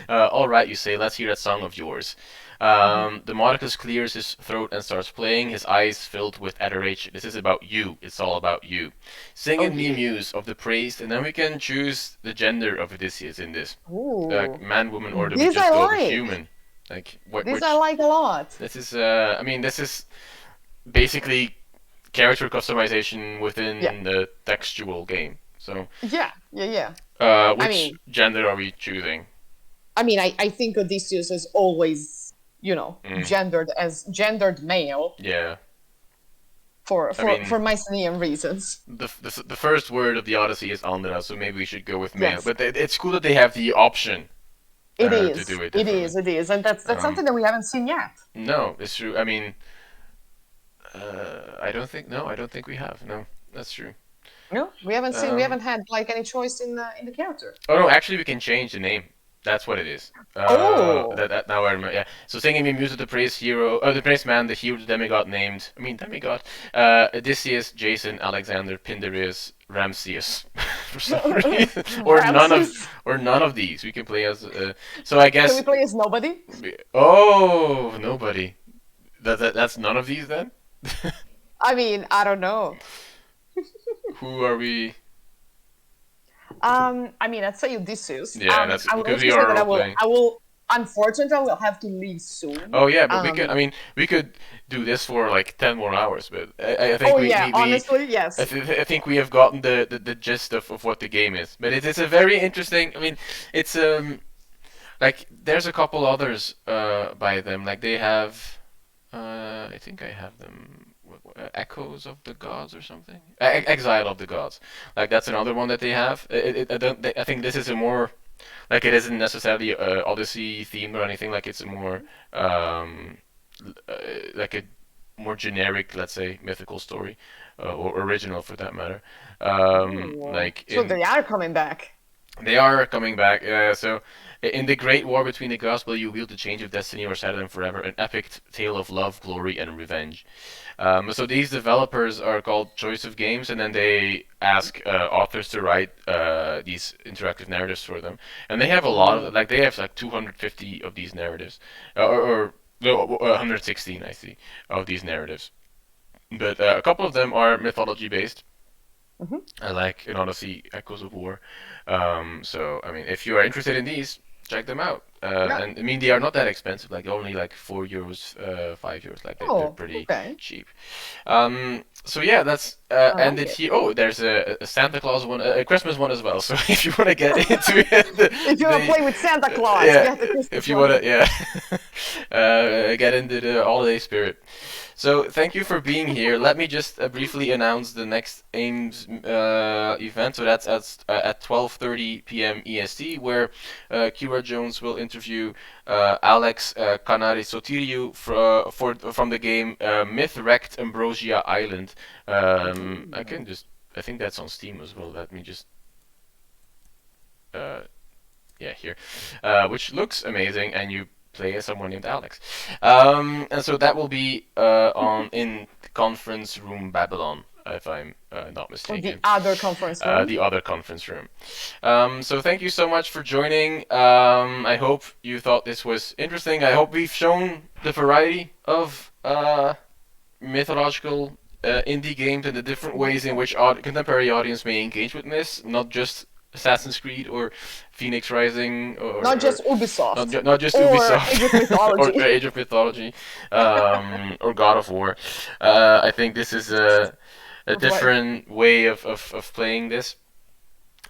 Speaker 2: All right, you say. Let's hear that song of yours. Demodocus clears his throat and starts playing, his eyes filled with adoration. This is about you. It's all about you. Sing in me, muse of the praised, and then we can choose the gender of Odysseus in this.
Speaker 3: Ooh.
Speaker 2: Man, woman, or do we
Speaker 3: This
Speaker 2: just
Speaker 3: I
Speaker 2: go
Speaker 3: like.
Speaker 2: with human? Like
Speaker 3: This
Speaker 2: which?
Speaker 3: I like a lot.
Speaker 2: This is. I mean, this is basically character customization within the textual game. So.
Speaker 3: Yeah.
Speaker 2: Which
Speaker 3: mean-
Speaker 2: gender are we choosing?
Speaker 3: I mean, I think Odysseus is always, gendered male
Speaker 2: Yeah.
Speaker 3: for
Speaker 2: mean-
Speaker 3: Mycenaean reasons.
Speaker 2: The first word of the Odyssey is Andra, so maybe we should go with male.
Speaker 3: Yes.
Speaker 2: But it's cool that they have the option.
Speaker 3: It
Speaker 2: to
Speaker 3: is.
Speaker 2: do it
Speaker 3: It
Speaker 2: differently.
Speaker 3: is. It is, and that's something that we haven't seen yet.
Speaker 2: No, it's true. I mean, I don't think we have. No, that's true.
Speaker 3: No, we haven't seen. We
Speaker 2: Um,
Speaker 3: haven't had like any choice in the character.
Speaker 2: Oh no, actually we can change the name. That's what it is.
Speaker 3: Oh.
Speaker 2: That now I remember. Yeah. So singing me music, the praise hero, the praise man, the hero, the demigod named. I mean demigod. Odysseus, Jason, Alexander, Pindareus, Ramses. For some reason,
Speaker 3: Ramses.
Speaker 2: or none of these. We can play as. So I guess.
Speaker 3: Can we play as nobody?
Speaker 2: Oh, nobody. That's none of these then.
Speaker 3: I mean, I don't know.
Speaker 2: Who are we?
Speaker 3: I mean, I'd say Odysseus.
Speaker 2: Yeah, that's
Speaker 3: I would
Speaker 2: because
Speaker 3: also
Speaker 2: we
Speaker 3: say
Speaker 2: are
Speaker 3: that
Speaker 2: role-playing.
Speaker 3: I will. Unfortunately, I will have to leave soon.
Speaker 2: Oh yeah, but we
Speaker 3: Um,
Speaker 2: could. I mean, we could do this for like 10 more hours. But I think
Speaker 3: Oh
Speaker 2: we,
Speaker 3: yeah,
Speaker 2: we
Speaker 3: honestly, yes.
Speaker 2: I think we have gotten the gist of what the game is. But it is a very interesting. I mean, it's like there's a couple others by them. Like they have, I think I have them. Echoes of the Gods or something. Exile of the Gods. Like that's another one that they have. I think this is a more like it isn't necessarily Odyssey themed or anything. Like it's a more like a more generic, let's say, mythical story or original for that matter. Like
Speaker 3: So
Speaker 2: in,
Speaker 3: they are coming back.
Speaker 2: they are coming back. So, in the great war between the gods, will you wield the change of destiny or shatter them forever? An epic tale of love, glory, and revenge. So these developers are called Choice of Games, and then they ask authors to write these interactive narratives for them. And they have a lot of, like, they have like 250 of these narratives, or no, 116, I see, of these narratives. But a couple of them are mythology based. Like in Odyssey, Echoes of War. So I mean, if you are interested in these, check them out. And I mean, they are not that expensive. Like only like €4, €5. Like they're pretty
Speaker 3: okay.
Speaker 2: cheap. So yeah, that's ended here. Oh, there's a Santa Claus one, a Christmas one as well. So if you want to get into it,
Speaker 3: If you want to play with Santa Claus,
Speaker 2: yeah,
Speaker 3: get the Christmas
Speaker 2: if you
Speaker 3: one.
Speaker 2: want to, yeah, get into the holiday spirit. So thank you for being here. Let me just briefly announce the next AIMS event. So that's at 12:30 p.m. EST, where Kira Jones will interview Alex Canari Sotiriou from the game Myth Wrecked Ambrosia Island. I think that's on Steam as well. Let me just yeah, here, which looks amazing, and you play as someone named Alex. And so that will be in Conference Room Babylon, if I'm not
Speaker 3: Or
Speaker 2: mistaken.
Speaker 3: the other conference room.
Speaker 2: The other conference room. So thank you so much for joining. I hope you thought this was interesting. I hope we've shown the variety of mythological indie games and the different ways in which contemporary audience may engage with this, not just Assassin's Creed or Phoenix Rising, or
Speaker 3: Not just Ubisoft.
Speaker 2: not just
Speaker 3: Or
Speaker 2: Ubisoft,
Speaker 3: Age of Mythology.
Speaker 2: or Age of Mythology, or God of War. I think this is a different way of playing this.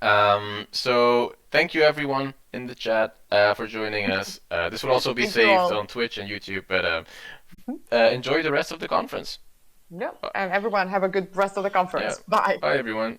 Speaker 2: So thank you everyone in the chat for joining us. This will also be
Speaker 3: Thank you
Speaker 2: saved
Speaker 3: all.
Speaker 2: on Twitch and YouTube, but enjoy the rest of the conference.
Speaker 3: Yep. And everyone have a good rest of the conference.
Speaker 2: Yeah.
Speaker 3: Bye.
Speaker 2: Bye everyone.